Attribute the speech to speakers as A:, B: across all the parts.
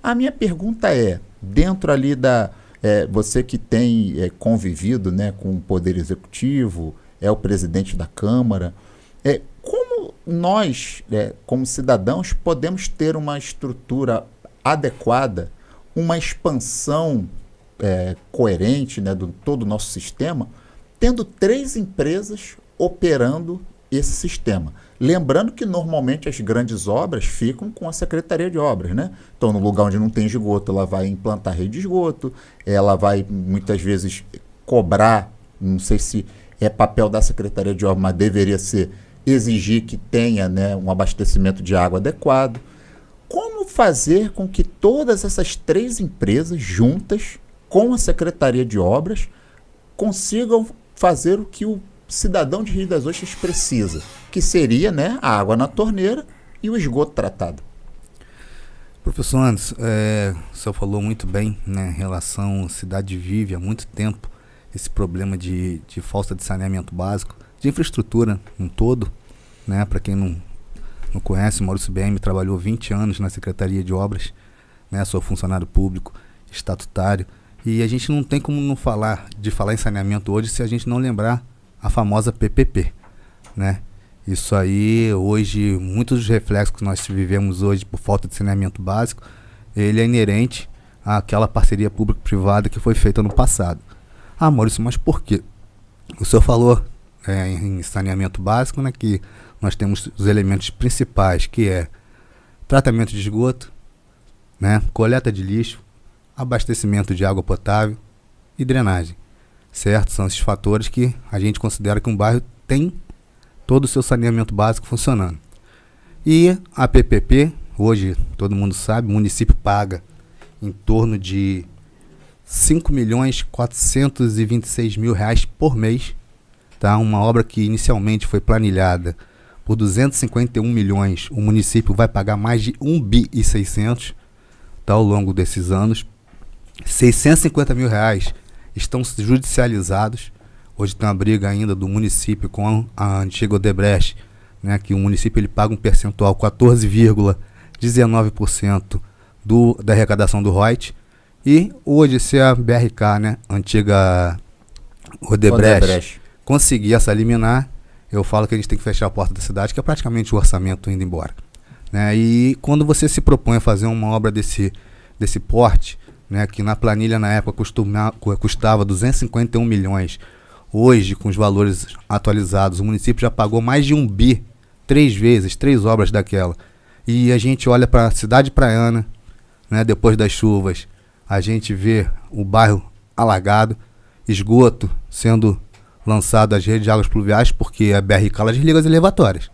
A: A minha pergunta é, dentro ali você que tem convivido, né, com o Poder Executivo, é o presidente da Câmara, como nós, como cidadãos, podemos ter uma estrutura adequada, uma expansão coerente, né, do todo o nosso sistema, tendo 3 empresas operando esse sistema. Lembrando que normalmente as grandes obras ficam com a Secretaria de Obras, né? Então, no lugar onde não tem esgoto, ela vai implantar rede de esgoto, ela vai muitas vezes cobrar, não sei se é papel da Secretaria de Obras, mas deveria ser exigir que tenha, né, um abastecimento de água adequado. Como fazer com que todas essas 3 empresas juntas, com a Secretaria de Obras, consigam fazer o que o cidadão de Rio das Ostras precisa, que seria, né, a água na torneira e o esgoto tratado?
B: Professor Anderson, o senhor falou muito bem, né, em relação à cidade vive há muito tempo esse problema de falta de saneamento básico, de infraestrutura um todo, né? Para quem não conhece, o Maurício BM trabalhou 20 anos na Secretaria de Obras, né? Sou funcionário público, estatutário, e a gente não tem como não falar em saneamento hoje se a gente não lembrar a famosa PPP, né? Isso aí, hoje, muitos dos reflexos que nós vivemos hoje por falta de saneamento básico, ele é inerente àquela parceria público-privada que foi feita no passado. Ah, Maurício, mas por quê? O senhor falou em saneamento básico, né, que nós temos os elementos principais, que é tratamento de esgoto, né, coleta de lixo, abastecimento de água potável e drenagem, certo? São esses fatores que a gente considera que um bairro tem todo o seu saneamento básico funcionando. E a PPP, hoje todo mundo sabe, o município paga em torno de R$5.426.000 por mês, tá? Uma obra que inicialmente foi planilhada por 251 milhões, o município vai pagar mais de 1,6 bi, tá? Ao longo desses anos. R$650 mil estão judicializados. Hoje tem uma briga ainda do município com a antiga Odebrecht, né, que o município ele paga um percentual 14,19% da arrecadação do ROIT. E hoje, se a BRK, né, antiga Odebrecht, conseguir essa liminar, eu falo que a gente tem que fechar a porta da cidade, que é praticamente o orçamento indo embora, né? E quando você se propõe a fazer uma obra desse porte, né, que na planilha na época custava 251 milhões, hoje, com os valores atualizados, o município já pagou mais de 1 bi, 3 vezes, 3 obras daquela. E a gente olha para a cidade praiana, né, depois das chuvas, a gente vê o bairro alagado, esgoto sendo lançado às redes de águas pluviais, porque a BRK ela desliga as elevatórias,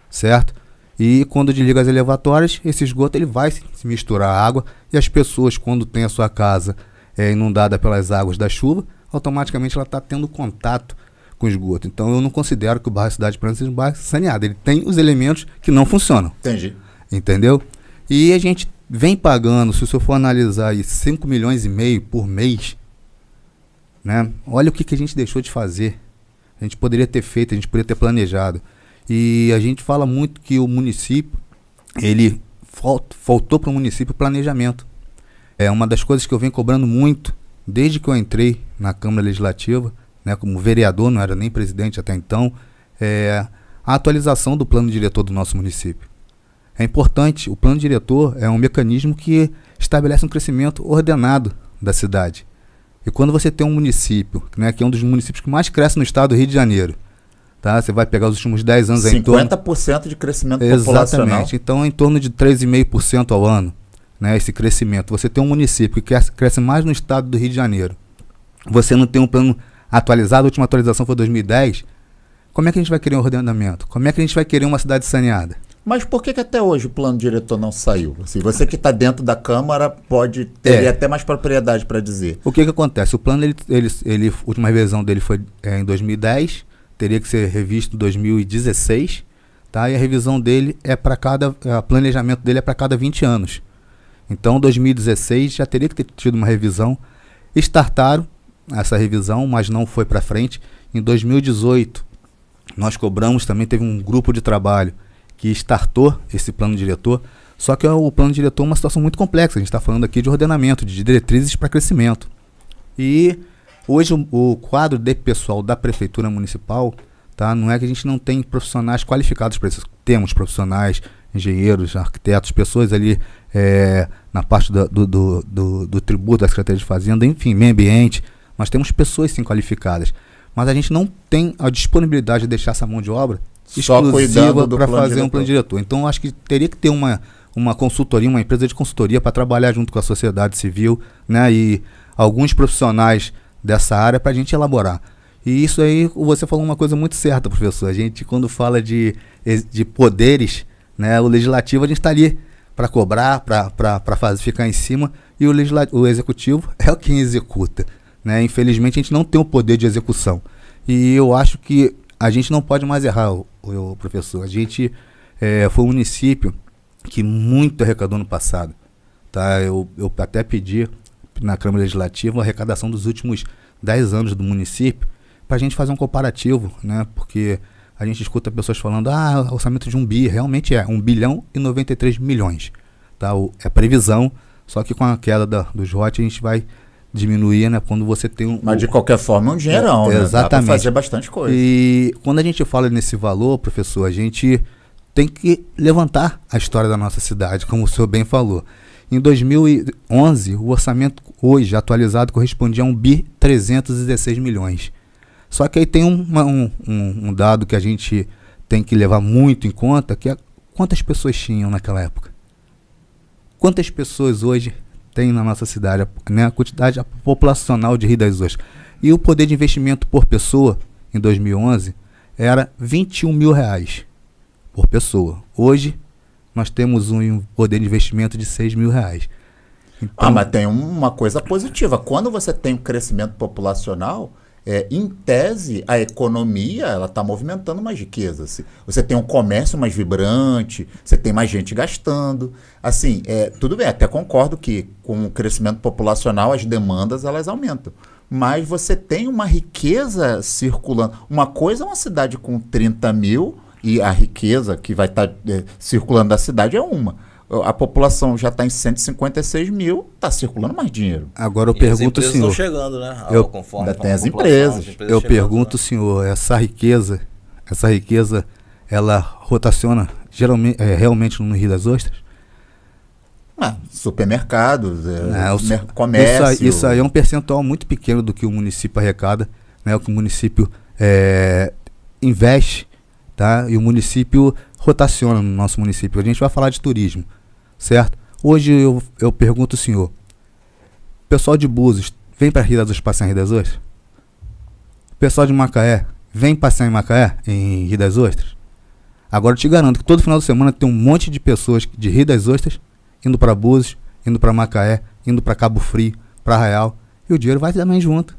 B: certo? E quando desliga as elevatórias, esse esgoto ele vai se misturar à água, e as pessoas, quando tem a sua casa inundada pelas águas da chuva, automaticamente ela está tendo contato com o esgoto. Então eu não considero que o bairro Cidade Praiana seja um bairro saneado. Ele tem os elementos que não funcionam.
A: Entendi.
B: Entendeu? E a gente vem pagando, se o senhor for analisar aí, 5,5 milhões por mês, né? Olha o que a gente deixou de fazer. A gente poderia ter feito, a gente poderia ter planejado. E a gente fala muito que o município, ele faltou para o município planejamento. É uma das coisas que eu venho cobrando muito desde que eu entrei na Câmara Legislativa, né, como vereador, não era nem presidente até então, a atualização do plano diretor do nosso município. É importante, o plano diretor é um mecanismo que estabelece um crescimento ordenado da cidade. E quando você tem um município, né, que é um dos municípios que mais cresce no estado do Rio de Janeiro, tá? Você vai pegar os últimos 10 anos...
A: 50% de crescimento populacional.
B: Exatamente, então em torno de 3,5% ao ano, né, esse crescimento. Você tem um município que cresce mais no estado do Rio de Janeiro. Você não tem um plano atualizado, a última atualização foi 2010. Como é que a gente vai querer um ordenamento? Como é que a gente vai querer uma cidade saneada?
A: Mas por que até hoje o plano diretor não saiu? Assim, você que está dentro da Câmara pode ter até mais propriedade para dizer.
B: O que acontece? O plano, a última revisão dele foi em 2010, teria que ser revisto em 2016, tá? E a revisão dele o planejamento dele é para cada 20 anos. Então, 2016 já teria que ter tido uma revisão. Startaram essa revisão, mas não foi para frente. Em 2018, nós cobramos, também teve um grupo de trabalho que startou esse plano diretor, Só que o plano diretor é uma situação muito complexa. A gente está falando aqui de ordenamento, de diretrizes para crescimento. E hoje o quadro de pessoal da prefeitura municipal, tá, não é que a gente não tem profissionais qualificados para isso. Temos profissionais, engenheiros, arquitetos, pessoas ali na parte do tributo da Secretaria de Fazenda, enfim, meio ambiente. Nós temos pessoas sim qualificadas. Mas a gente não tem a disponibilidade de deixar essa mão de obra exclusiva para fazer um plano diretor. Então, eu acho que teria que ter uma consultoria, uma empresa de consultoria para trabalhar junto com a sociedade civil, né, e alguns profissionais dessa área para a gente elaborar. E isso aí, você falou uma coisa muito certa, professor. A gente, quando fala de poderes, né, o legislativo, a gente está ali para cobrar, para ficar em cima, e o executivo é o quem executa. Né? Infelizmente, a gente não tem o poder de execução. E eu acho que a gente não pode mais errar, o professor. A gente foi um município que muito arrecadou no passado. Tá? Eu até pedi na Câmara Legislativa a arrecadação dos últimos 10 anos do município para a gente fazer um comparativo, né? Porque a gente escuta pessoas falando, orçamento de 1 bi, realmente é 1 bilhão e 93 milhões. Tá? É previsão, só que com a queda dos ROT a gente vai diminuir, né? Quando você tem
A: Mas de qualquer forma é um dinheirão, né?
B: Exatamente.
A: Dá pra fazer bastante coisa.
B: E quando a gente fala nesse valor, professor, a gente tem que levantar a história da nossa cidade, como o senhor bem falou. Em 2011, o orçamento hoje atualizado correspondia a 1 bi 316 milhões. Só que aí tem um dado que a gente tem que levar muito em conta, que é quantas pessoas tinham naquela época. Quantas pessoas hoje tem na nossa cidade, né, a quantidade populacional de Rio das Ostras. E o poder de investimento por pessoa, em 2011, era R$21 mil por pessoa. Hoje, nós temos um poder de investimento de R$6 mil. Então,
A: mas tem uma coisa positiva. Quando você tem um crescimento populacional, em tese, a economia ela está movimentando mais riqueza. Você tem um comércio mais vibrante, você tem mais gente gastando. Assim, tudo bem, até concordo que com o crescimento populacional as demandas elas aumentam. Mas você tem uma riqueza circulando. Uma coisa é uma cidade com 30 mil e a riqueza que vai estar circulando da cidade é uma. A população já está em 156 mil, está circulando mais dinheiro.
B: Agora eu pergunto, senhor. As empresas
C: estão chegando, né?
A: Ainda tem as empresas.
B: Eu pergunto, senhor, essa riqueza, ela rotaciona realmente no Rio das Ostras?
A: Supermercados, comércio.
B: Isso aí é um percentual muito pequeno do que o município arrecada, né? O que o município investe, tá? E o município rotaciona no nosso município. A gente vai falar de turismo, certo? Hoje eu pergunto ao senhor, o pessoal de Búzios vem para Rio das Ostras passear em Rio das Ostras? O pessoal de Macaé vem passear em Macaé, em Rio das Ostras? Agora eu te garanto que todo final de semana tem um monte de pessoas de Rio das Ostras indo para Búzios, indo para Macaé, indo para Cabo Frio, para Arraial, e o dinheiro vai também junto.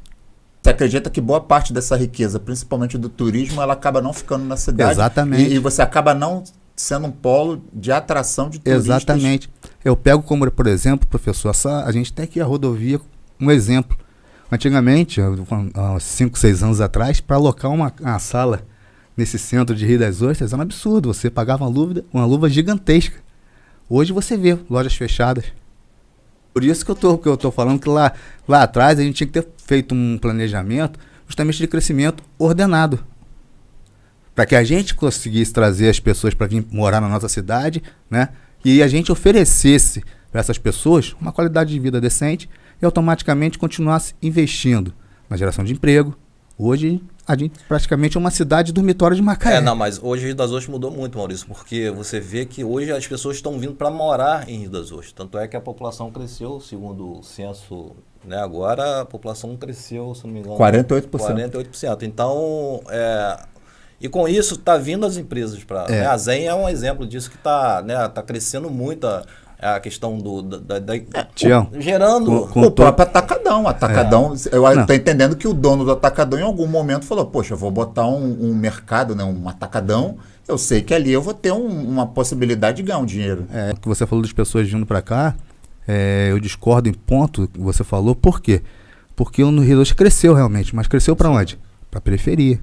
A: Você acredita que boa parte dessa riqueza, principalmente do turismo, ela acaba não ficando na cidade?
B: Exatamente.
A: E você acaba não sendo um polo de atração de turistas?
B: Exatamente. Eu pego como, por exemplo, professor, a gente tem aqui a rodovia, um exemplo. Antigamente, há 5, 6 anos atrás, para alocar uma sala nesse centro de Rio das Ostras, era um absurdo. Você pagava uma luva gigantesca. Hoje você vê lojas fechadas. Por isso que eu tô falando que lá atrás a gente tinha que ter feito um planejamento justamente de crescimento ordenado. Para que a gente conseguisse trazer as pessoas para vir morar na nossa cidade, né? E a gente oferecesse para essas pessoas uma qualidade de vida decente e automaticamente continuasse investindo na geração de emprego. Hoje a gente praticamente é uma cidade dormitório de Macaé.
C: Mas hoje Rio das Ostras mudou muito, Maurício, porque você vê que hoje as pessoas estão vindo para morar em Rio das Ostras. Tanto é que a população cresceu, segundo o censo, né, agora a população cresceu, se não me engano, 48%. Então, e com isso está vindo as empresas para... Né, a Zen é um exemplo disso que está crescendo muito a questão gerando
A: o próprio Atacadão. Eu estou entendendo que o dono do Atacadão em algum momento falou, poxa, eu vou botar um mercado, né, um Atacadão, eu sei que ali eu vou ter uma possibilidade de ganhar um dinheiro.
B: O que você falou das pessoas vindo para cá, eu discordo em ponto que você falou, por quê? Porque o Rio das Ostras cresceu realmente, mas cresceu para onde? Para a periferia.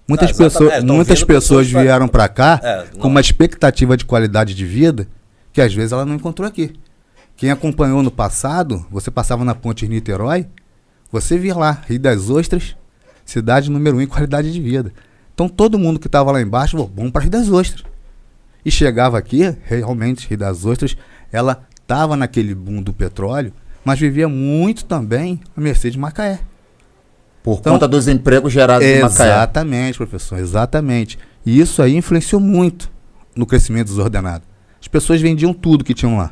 B: Muitas pessoas vieram para cá com uma expectativa de qualidade de vida que às vezes ela não encontrou aqui. Quem acompanhou no passado, você passava na ponte Niterói, você via lá, Rio das Ostras, cidade número 1 em qualidade de vida. Então todo mundo que estava lá embaixo, vamos para Rio das Ostras. E chegava aqui, realmente, Rio das Ostras, ela estava naquele boom do petróleo, mas vivia muito também a mercê de Macaé.
A: Por conta dos empregos gerados em Macaé.
B: Exatamente, professor, exatamente. E isso aí influenciou muito no crescimento desordenado. As pessoas vendiam tudo que tinham lá,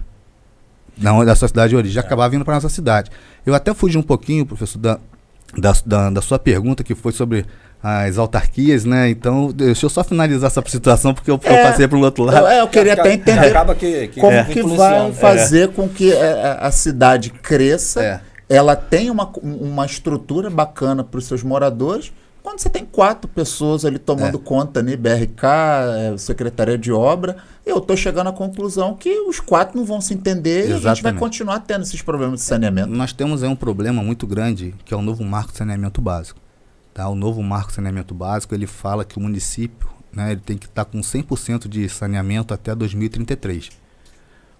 B: da sua cidade de origem, já acabava vindo para a nossa cidade. Eu até fugi um pouquinho, professor, da sua pergunta, que foi sobre as autarquias, né? Então, deixa eu só finalizar essa situação, porque eu passei para o outro lado.
A: Eu queria até entender
C: acaba
A: como que vai fazer com que a cidade cresça, ela tenha uma estrutura bacana para os seus moradores, quando você tem 4 pessoas ali tomando conta, né? BRK, Secretaria de Obra, eu estou chegando à conclusão que os 4 não vão se entender. Exatamente. E a gente vai continuar tendo esses problemas de saneamento.
B: Nós temos aí um problema muito grande, que é o novo Marco de Saneamento Básico. Tá? O novo Marco de Saneamento Básico, ele fala que o município, né, ele tem que estar com 100% de saneamento até 2033.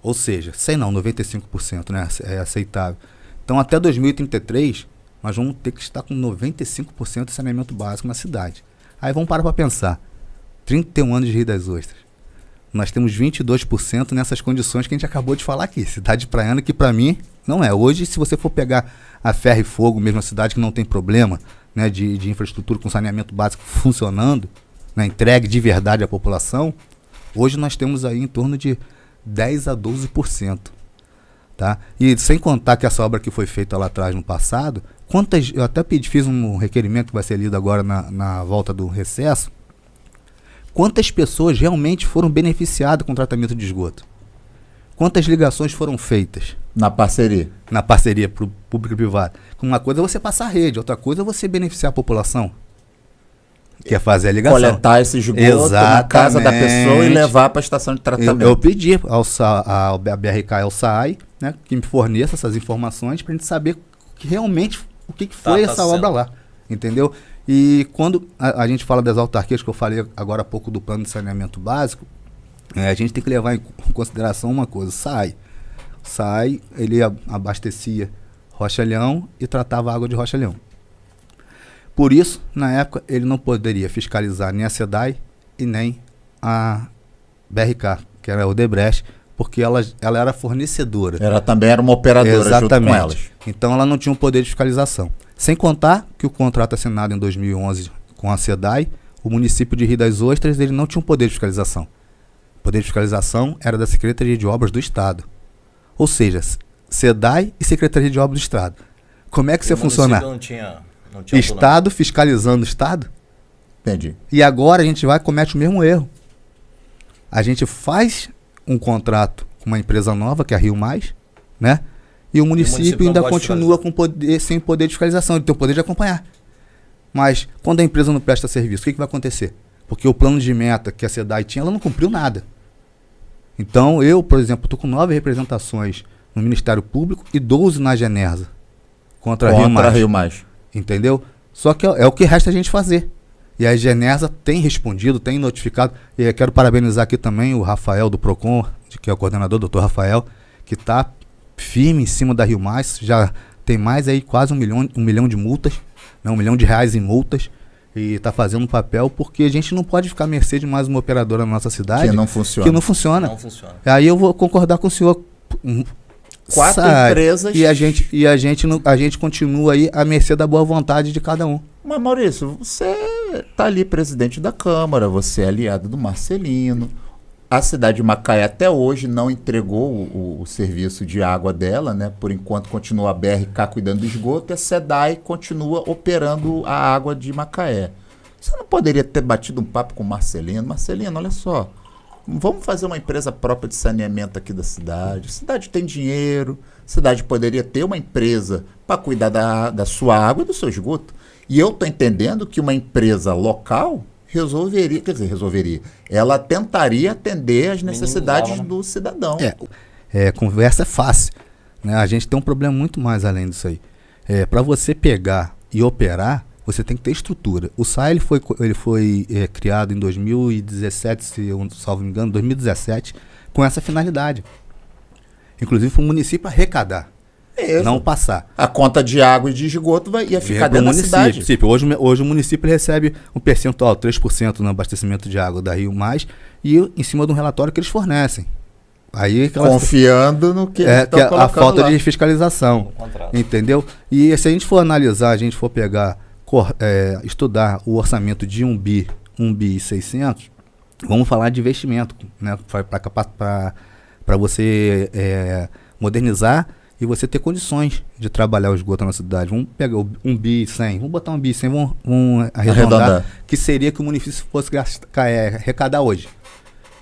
B: Ou seja, 100 não, 95%, né, é aceitável. Então, até 2033, nós vamos ter que estar com 95% de saneamento básico na cidade. Aí vamos parar para pensar. 31 anos de Rio das Ostras. Nós temos 22% nessas condições que a gente acabou de falar aqui. Cidade praiana que para mim não é. Hoje, se você for pegar a Ferro e Fogo, mesmo a cidade que não tem problema, né, de infraestrutura com saneamento básico funcionando, né, entregue de verdade à população, hoje nós temos aí em torno de 10 a 12%. Tá? E sem contar que essa obra que foi feita lá atrás no passado, eu até fiz um requerimento que vai ser lido agora na volta do recesso, quantas pessoas realmente foram beneficiadas com o tratamento de esgoto? Quantas ligações foram feitas?
A: Na parceria.
B: Na parceria público e privado. Uma coisa é você passar a rede, outra coisa é você beneficiar a população. Que é fazer a ligação.
A: Coletar esse esgoto na casa da pessoa e levar para a estação de tratamento.
B: Eu pedi ao BRK e ao SAAI, né, que me forneça essas informações para a gente saber realmente o que foi essa obra lá. Entendeu? E quando a gente fala das autarquias, que eu falei agora há pouco do plano de saneamento básico, a gente tem que levar em consideração uma coisa. O SAAI, ele abastecia Rocha Leão e tratava a água de Rocha Leão. Por isso, na época, ele não poderia fiscalizar nem a SEDAI e nem a BRK, que era a Odebrecht, porque ela era fornecedora.
A: Ela também era uma operadora. Exatamente. Junto com elas.
B: Então ela não tinha um poder de fiscalização. Sem contar que o contrato assinado em 2011 com a SEDAI, o município de Rio das Ostras, ele não tinha um poder de fiscalização. O poder de fiscalização era da Secretaria de Obras do Estado. Ou seja, SEDAI e Secretaria de Obras do Estado. Como é que você funciona?
C: Não tinha
B: Estado fiscalizando o Estado?
A: Entendi.
B: E agora a gente comete o mesmo erro. A gente faz um contrato com uma empresa nova, que é a Rio Mais, né? E o município ainda continua sem poder de fiscalização, ele tem o poder de acompanhar. Mas quando a empresa não presta serviço, o que vai acontecer? Porque o plano de meta que a SEDAI tinha, ela não cumpriu nada. Então eu, por exemplo, estou com 9 representações no Ministério Público e 12 na Genersa contra a Rio Mais. Entendeu? Só que é o que resta a gente fazer. E a Genersa tem respondido, tem notificado. E eu quero parabenizar aqui também o Rafael do PROCON, que é o coordenador, doutor Rafael, que está firme em cima da Rio Mais. Já tem mais aí quase 1 milhão de multas, né, R$1 milhão em multas. E está fazendo um papel, porque a gente não pode ficar à mercê de mais uma operadora na nossa cidade.
A: Que não funciona.
B: Que não funciona.
C: Não funciona.
B: Aí eu vou concordar com o senhor.
A: 4 empresas.
B: E a gente continua aí à mercê da boa vontade de cada um.
A: Mas Maurício, você está ali presidente da Câmara, você é aliado do Marcelino. A cidade de Macaé até hoje não entregou o serviço de água dela, né? Por enquanto continua a BRK cuidando do esgoto e a SEDAI continua operando a água de Macaé. Você não poderia ter batido um papo com o Marcelino? Marcelino, olha só, vamos fazer uma empresa própria de saneamento aqui da cidade. A cidade tem dinheiro, a cidade poderia ter uma empresa para cuidar da sua água e do seu esgoto. E eu estou entendendo que uma empresa local resolveria, ela tentaria atender as necessidades do cidadão.
B: Conversa é fácil, né? A gente tem um problema muito mais além disso aí. Para você pegar e operar, você tem que ter estrutura. O SAI ele foi criado em 2017, se eu não salvo me engano, 2017, com essa finalidade. Inclusive para o município arrecadar, não passar.
A: A conta de água e de esgoto ia ficar dentro da cidade.
B: Hoje o município recebe um percentual, 3% no abastecimento de água da Rio Mais, e em cima de um relatório que eles fornecem. Aí,
A: confiando no que
B: eles estão colocando, a falta lá de fiscalização, entendeu? E se a gente for analisar, a gente for pegar, estudar o orçamento de 1 bi e 600, vamos falar de investimento, né, para você modernizar e você ter condições de trabalhar o esgoto na cidade. Vamos pegar 1 bi e 100, vamos botar 1 bi e 100, vamos arredondar, que seria que o município fosse arrecadar hoje,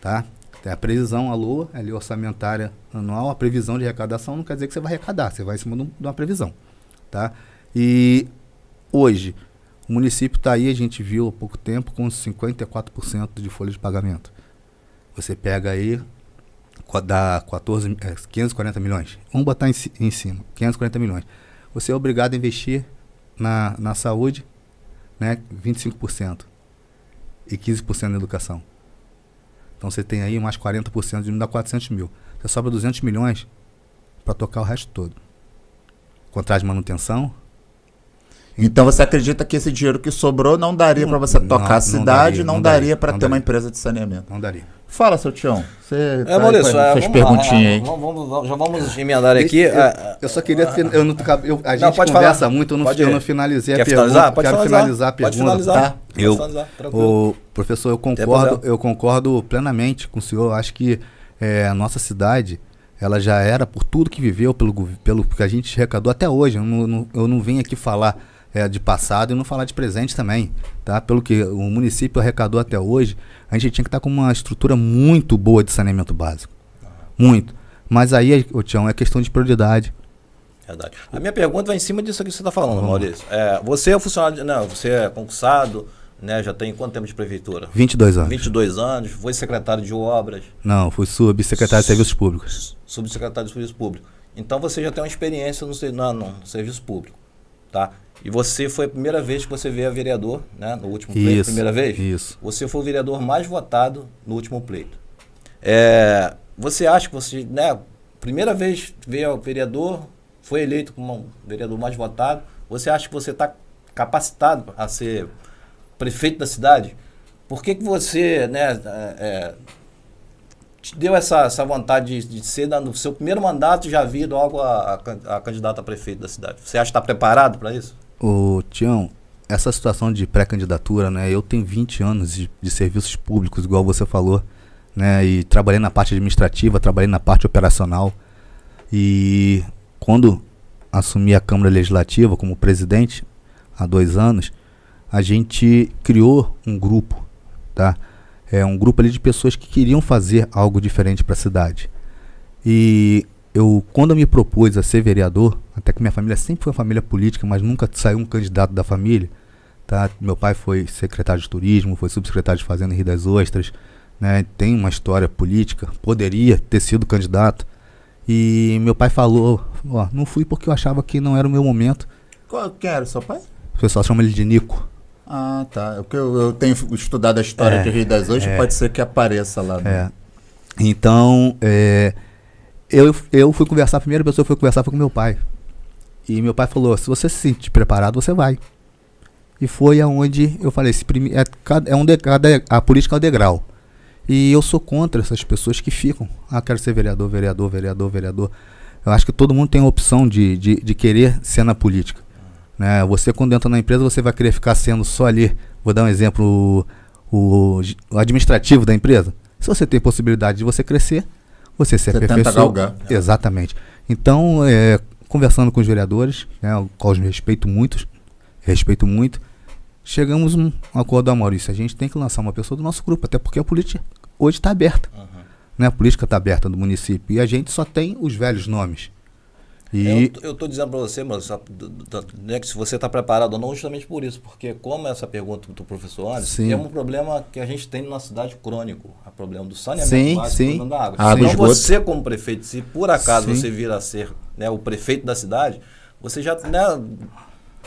B: tá? Tem a previsão, a LOA, ali orçamentária anual, a previsão de arrecadação não quer dizer que você vai arrecadar, você vai em cima de uma previsão, tá? E hoje, o município está aí, a gente viu há pouco tempo, com 54% de folha de pagamento. Você pega aí, dá 540 milhões. Vamos botar em cima, 540 milhões. Você é obrigado a investir na saúde, né, 25%. E 15% na educação. Então você tem aí mais 40%, de dá 400 mil. Você sobra 200 milhões para tocar o resto todo. Contrato de manutenção.
A: Então você acredita que esse dinheiro que sobrou não daria para você tocar a cidade, não daria para ter uma empresa de saneamento?
B: Não daria.
A: Fala, seu Tião. Você
C: Maurício,
A: suas perguntinhas aí.
C: Já vamos emendar aqui.
B: Eu só queria... a gente conversa muito, eu não finalizei a pergunta. Quero finalizar a pergunta.
C: Pode finalizar.
B: Professor, eu concordo plenamente com o senhor. Eu acho que a nossa cidade, ela já era, por tudo que viveu, pelo que a gente arrecadou até hoje. Eu não vim aqui falar de passado e não falar de presente também, tá? Pelo que o município arrecadou até hoje, a gente tinha que estar com uma estrutura muito boa de saneamento básico. Muito. Mas aí, Tião, é questão de prioridade.
C: Verdade. A minha pergunta vai em cima disso que você está falando, Maurício. Você é funcionário, você é concursado, né? Já tem quanto tempo de prefeitura?
B: 22 anos.
C: 22 anos. Foi secretário de obras?
B: Não, fui subsecretário de Serviços Públicos.
C: Subsecretário de Serviços Públicos. Então você já tem uma experiência no serviço público, tá? E você foi a primeira vez que você veio a vereador, né? No último pleito, primeira vez?
B: Isso.
C: Você foi o vereador mais votado no último pleito. Você acha que você, né? Primeira vez veio a vereador, foi eleito como um vereador mais votado. Você acha que você está capacitado a ser prefeito da cidade? Por que você, né? Te deu essa vontade de ser, no seu primeiro mandato, já vir logo a candidato a prefeito da cidade? Você acha que está preparado para isso?
B: Tião, essa situação de pré-candidatura, né? Eu tenho 20 anos de serviços públicos, igual você falou, né? E trabalhei na parte administrativa, trabalhei na parte operacional. E quando assumi a Câmara Legislativa como presidente, há 2 anos, a gente criou um grupo, tá? Um grupo ali de pessoas que queriam fazer algo diferente para a cidade. E quando eu me propus a ser vereador, até que minha família sempre foi uma família política, mas nunca saiu um candidato da família, tá? Meu pai foi secretário de turismo, foi subsecretário de fazenda em Rio das Ostras, né? Tem uma história política, poderia ter sido candidato. E meu pai falou, não fui porque eu achava que não era o meu momento.
A: Quem era o seu pai?
B: O pessoal chama ele de Nico.
A: Ah, tá. Porque eu tenho estudado a história de Rio das Ostras, pode ser que apareça lá. Né?
B: Então, eu fui conversar, a primeira pessoa que foi conversar foi com meu pai. E meu pai falou, se você se sentir preparado, você vai. E foi aonde eu falei, a política é um degrau. E eu sou contra essas pessoas que ficam, quero ser vereador, vereador, vereador, vereador. Eu acho que todo mundo tem a opção de querer ser na política. Né? Você, quando entra na empresa, você vai querer ficar sendo só ali, vou dar um exemplo, o administrativo da empresa. Se você tem possibilidade de você crescer, você se aperfeiçoa.
A: Tenta galgar.
B: Exatamente. Então, conversando com os vereadores, né, aos quais eu respeito muito, chegamos a um acordo, Maurício, a gente tem que lançar uma pessoa do nosso grupo, até porque a política hoje está aberta. Né? A política está aberta do município e a gente só tem os velhos nomes.
C: E eu estou dizendo para você, mano, que se você está preparado ou não, justamente por isso, porque como essa pergunta do professor Anderson, é um problema que a gente tem na cidade crônico, o problema do saneamento básico, o problema da água. Então você, como prefeito, se por acaso você vir a ser, né, o prefeito da cidade, você já, né,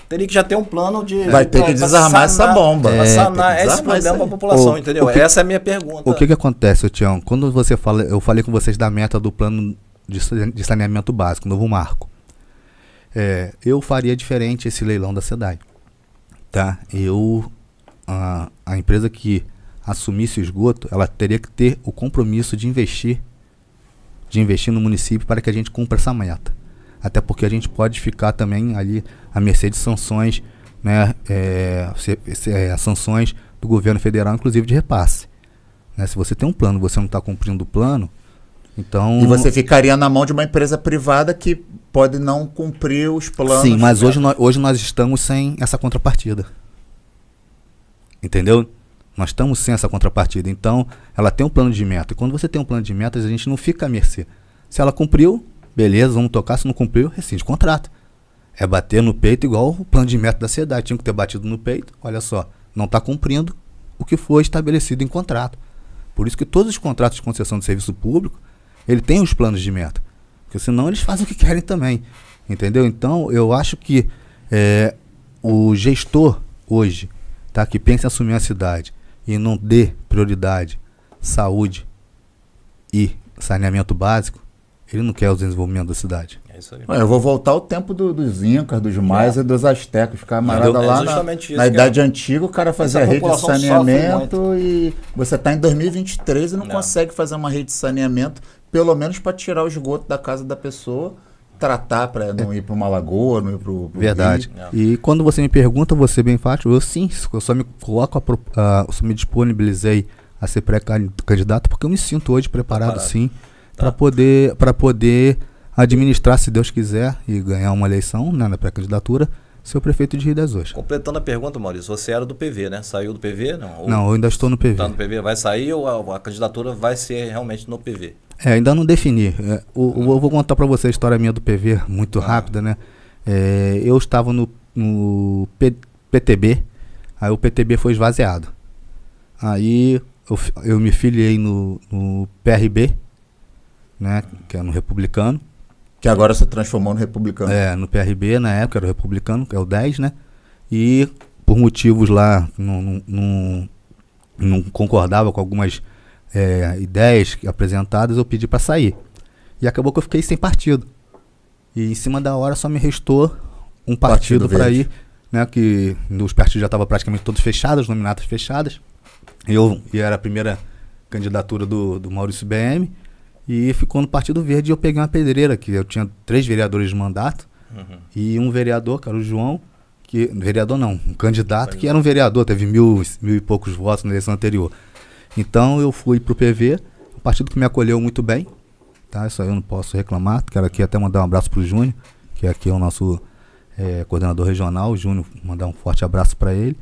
C: teria que já ter um plano de...
A: Vai ter que desarmar essa bomba.
C: Pra sanar esse problema para a população, entendeu? Essa é a minha pergunta.
B: O que acontece, Tião? Quando você fala, eu falei com vocês da meta do plano de saneamento básico, novo marco. Eu faria diferente esse leilão da SEDAI. Tá? A empresa que assumisse o esgoto, ela teria que ter o compromisso de investir no município para que a gente cumpra essa meta. Até porque a gente pode ficar também ali à mercê de sanções, né, sanções do governo federal, inclusive de repasse. Né? Se você tem um plano e você não está cumprindo o plano, então...
A: E você ficaria na mão de uma empresa privada que pode não cumprir os planos.
B: Sim, mas hoje nós estamos sem essa contrapartida. Entendeu? Nós estamos sem essa contrapartida. Então, ela tem um plano de meta. E quando você tem um plano de metas, a gente não fica à mercê. Se ela cumpriu, beleza, vamos tocar. Se não cumpriu, rescinde o contrato. É bater no peito igual o plano de meta da SEDAI. Tinha que ter batido no peito. Olha só, não está cumprindo o que foi estabelecido em contrato. Por isso que todos os contratos de concessão de serviço público, ele tem os planos de meta. Porque senão eles fazem o que querem também. Entendeu? Então, eu acho que o gestor hoje, tá, que pensa em assumir a cidade e não dê prioridade, saúde e saneamento básico, ele não quer o desenvolvimento da cidade.
C: É isso aí.
A: Eu vou voltar ao tempo dos Incas, dos Maias e dos Astecas. Os camaradas lá na Idade Antiga, o cara fazia rede de saneamento e você está em 2023 e não consegue fazer uma rede de saneamento, pelo menos para tirar o esgoto da casa da pessoa, tratar para não ir para uma lagoa, não ir para o
B: verdade. E quando você me pergunta, você bem fácil, eu só me coloco, eu só me disponibilizei a ser pré-candidato porque eu me sinto hoje preparado sim, para poder administrar, se Deus quiser, e ganhar uma eleição, né, na pré-candidatura, ser o prefeito de Rio das Ostras.
C: Completando a pergunta, Maurício, você era do PV, né? Saiu do PV?
B: Não, eu ainda estou no PV.
C: Está no PV, vai sair ou a candidatura vai ser realmente no PV?
B: Ainda não defini. Eu vou contar para você a história minha do PV, muito rápida, né? Eu estava no PTB, aí o PTB foi esvaziado. Aí eu me filiei no PRB, né? Que é no Republicano.
A: Que agora se transformou no Republicano.
B: No PRB, na época era o Republicano, que é o 10, né? E por motivos lá, não concordava com algumas ideias apresentadas, eu pedi para sair. E acabou que eu fiquei sem partido. E em cima da hora só me restou um partido para ir, né? Que os partidos já estavam praticamente todos fechados, nominatas fechadas. E era a primeira candidatura do Maurício BM. E ficou no Partido Verde e eu peguei uma pedreira, que eu tinha 3 vereadores de mandato, e um vereador, que era o João, um candidato que era um vereador, teve mil e poucos votos na eleição anterior. Então eu fui pro PV, um partido que me acolheu muito bem, tá? Isso aí eu não posso reclamar, quero aqui até mandar um abraço pro Júnior, que aqui é o nosso coordenador regional, o Júnior, mandar um forte abraço para ele.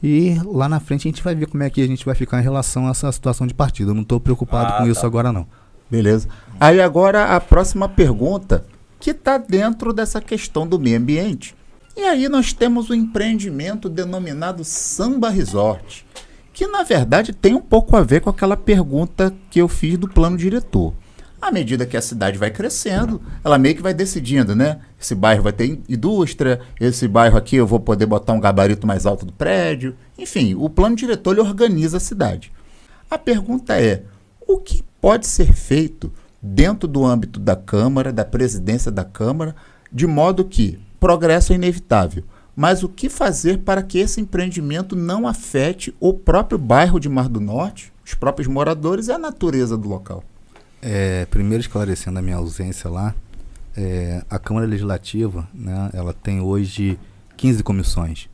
B: E lá na frente a gente vai ver como é que a gente vai ficar em relação a essa situação de partido. Eu não estou preocupado com isso agora não.
A: Beleza. Aí agora a próxima pergunta, que está dentro dessa questão do meio ambiente. E aí nós temos o empreendimento denominado Samba Resort, que na verdade tem um pouco a ver com aquela pergunta que eu fiz do plano diretor. À medida que a cidade vai crescendo, ela meio que vai decidindo, né? Esse bairro vai ter indústria, esse bairro aqui eu vou poder botar um gabarito mais alto do prédio. Enfim, o plano diretor ele organiza a cidade. A pergunta é, o que pode ser feito dentro do âmbito da Câmara, da presidência da Câmara, de modo que progresso é inevitável, mas o que fazer para que esse empreendimento não afete o próprio bairro de Mar do Norte, os próprios moradores e a natureza do local?
B: Primeiro esclarecendo a minha ausência lá, a Câmara Legislativa, né, ela tem hoje 15 comissões,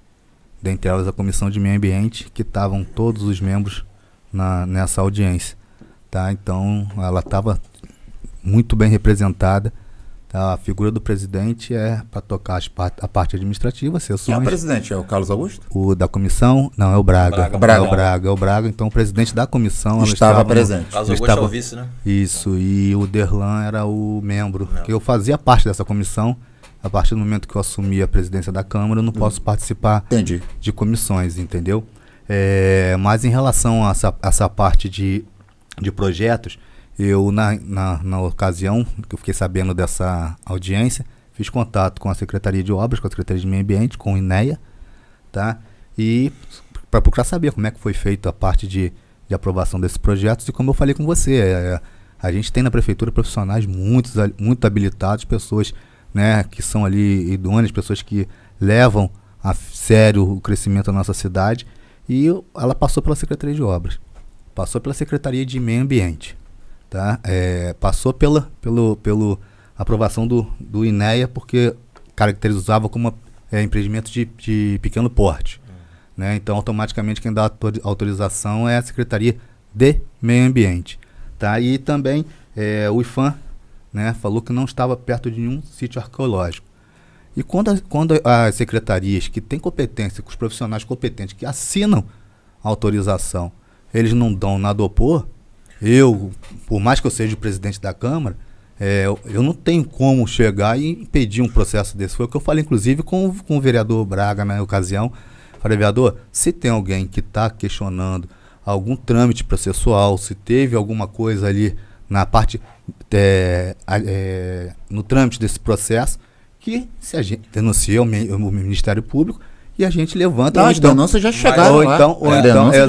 B: dentre elas a Comissão de Meio Ambiente, que estavam todos os membros nessa audiência. Tá? Então, ela estava muito bem representada. Tá? A figura do presidente é para tocar a parte administrativa.
A: Quem é o presidente? É o Carlos Augusto?
B: O da comissão? Não, é o Braga. É o Braga. Então, o presidente da comissão
A: estava presente.
C: Carlos Augusto é o vice, né?
B: Isso, e o Derlan era o membro. Que eu fazia parte dessa comissão. A partir do momento que eu assumi a presidência da Câmara, eu não posso participar de comissões, entendeu? Mas em relação a essa parte de projetos, eu na ocasião que eu fiquei sabendo dessa audiência, fiz contato com a Secretaria de Obras, com a Secretaria de Meio Ambiente, com o INEA, tá? E para procurar saber como é que foi feita a parte de aprovação desses projetos. E como eu falei com você, a gente tem na prefeitura profissionais muito habilitados, pessoas, né, que são ali idôneas, pessoas que levam a sério o crescimento da nossa cidade. E ela passou pela Secretaria de Obras, passou pela Secretaria de Meio Ambiente, tá? Passou pela aprovação do INEA, porque caracterizava como empreendimento de pequeno porte. Né? Então, automaticamente, quem dá autorização é a Secretaria de Meio Ambiente. Tá? E também o IFAM, né, falou que não estava perto de nenhum sítio arqueológico. E quando as secretarias que têm competência, com os profissionais competentes que assinam a autorização, eles não dão nada a opor, por mais que eu seja o presidente da Câmara, eu não tenho como chegar e impedir um processo desse. Foi o que eu falei, inclusive, com o vereador Braga na ocasião. Falei, vereador, se tem alguém que está questionando algum trâmite processual, se teve alguma coisa ali na parte, no trâmite desse processo, que se a gente denuncia o Ministério Público e a gente levanta.
A: Não, as denúncias já chegaram lá.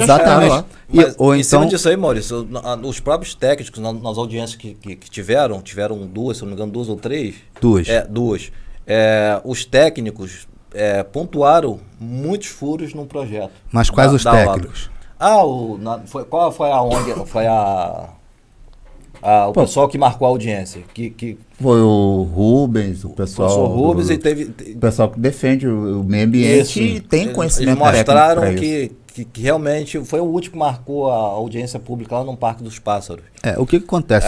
B: Exatamente.
C: Em cima disso aí, Maurício, os próprios técnicos nas audiências que tiveram duas, se não me engano, 2 ou 3.
B: Duas.
C: Os técnicos pontuaram muitos furos no projeto.
B: Mas quais os técnicos?
C: Qual foi a ONG? Foi o pessoal que marcou a audiência.
A: Foi o Rubens, o pessoal.
C: O Rubens e teve.
A: O pessoal que defende o meio ambiente e tem conhecimento técnico.
C: Eles mostraram que realmente foi o último que marcou a audiência pública lá no Parque dos Pássaros.
B: O que acontece?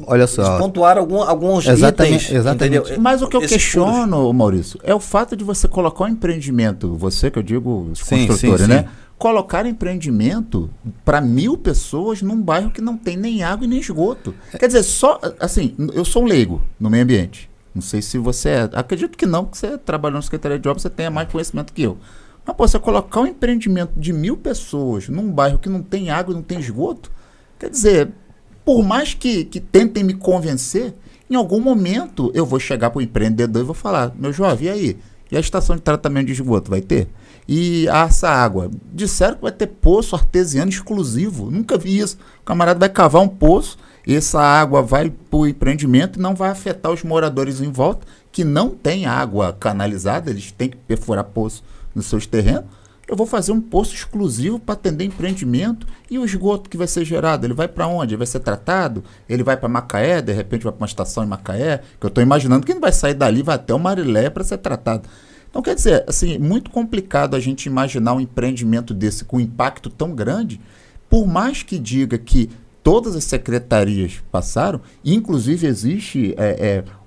B: Olha só.
C: Eles pontuaram alguns itens.
B: Exatamente.
A: Mas o que eu questiono, Maurício, é o fato de você colocar um empreendimento, você que eu digo, os construtores, né? Colocar empreendimento para 1.000 pessoas num bairro que não tem nem água e nem esgoto. Quer dizer, só assim, eu sou um leigo no meio ambiente. Não sei se você acredito que não, porque você trabalhou na Secretaria de Obras, você tenha mais conhecimento que eu. Mas, você colocar um empreendimento de 1.000 pessoas num bairro que não tem água e não tem esgoto, quer dizer, por mais que tentem me convencer, em algum momento eu vou chegar para o empreendedor e vou falar, meu jovem, e aí? E a estação de tratamento de esgoto vai ter? E essa água? Disseram que vai ter poço artesiano exclusivo. Nunca vi isso. O camarada vai cavar um poço, essa água vai para o empreendimento e não vai afetar os moradores em volta, que não tem água canalizada, eles têm que perfurar poço nos seus terrenos. Eu vou fazer um poço exclusivo para atender empreendimento. E o esgoto que vai ser gerado, ele vai para onde? Ele vai ser tratado? Ele vai para Macaé, de repente vai para uma estação em Macaé, que eu estou imaginando que não vai sair dali, vai até o Mariléia para ser tratado. Então, quer dizer, assim, muito complicado a gente imaginar um empreendimento desse com impacto tão grande, por mais que diga que todas as secretarias passaram, inclusive existe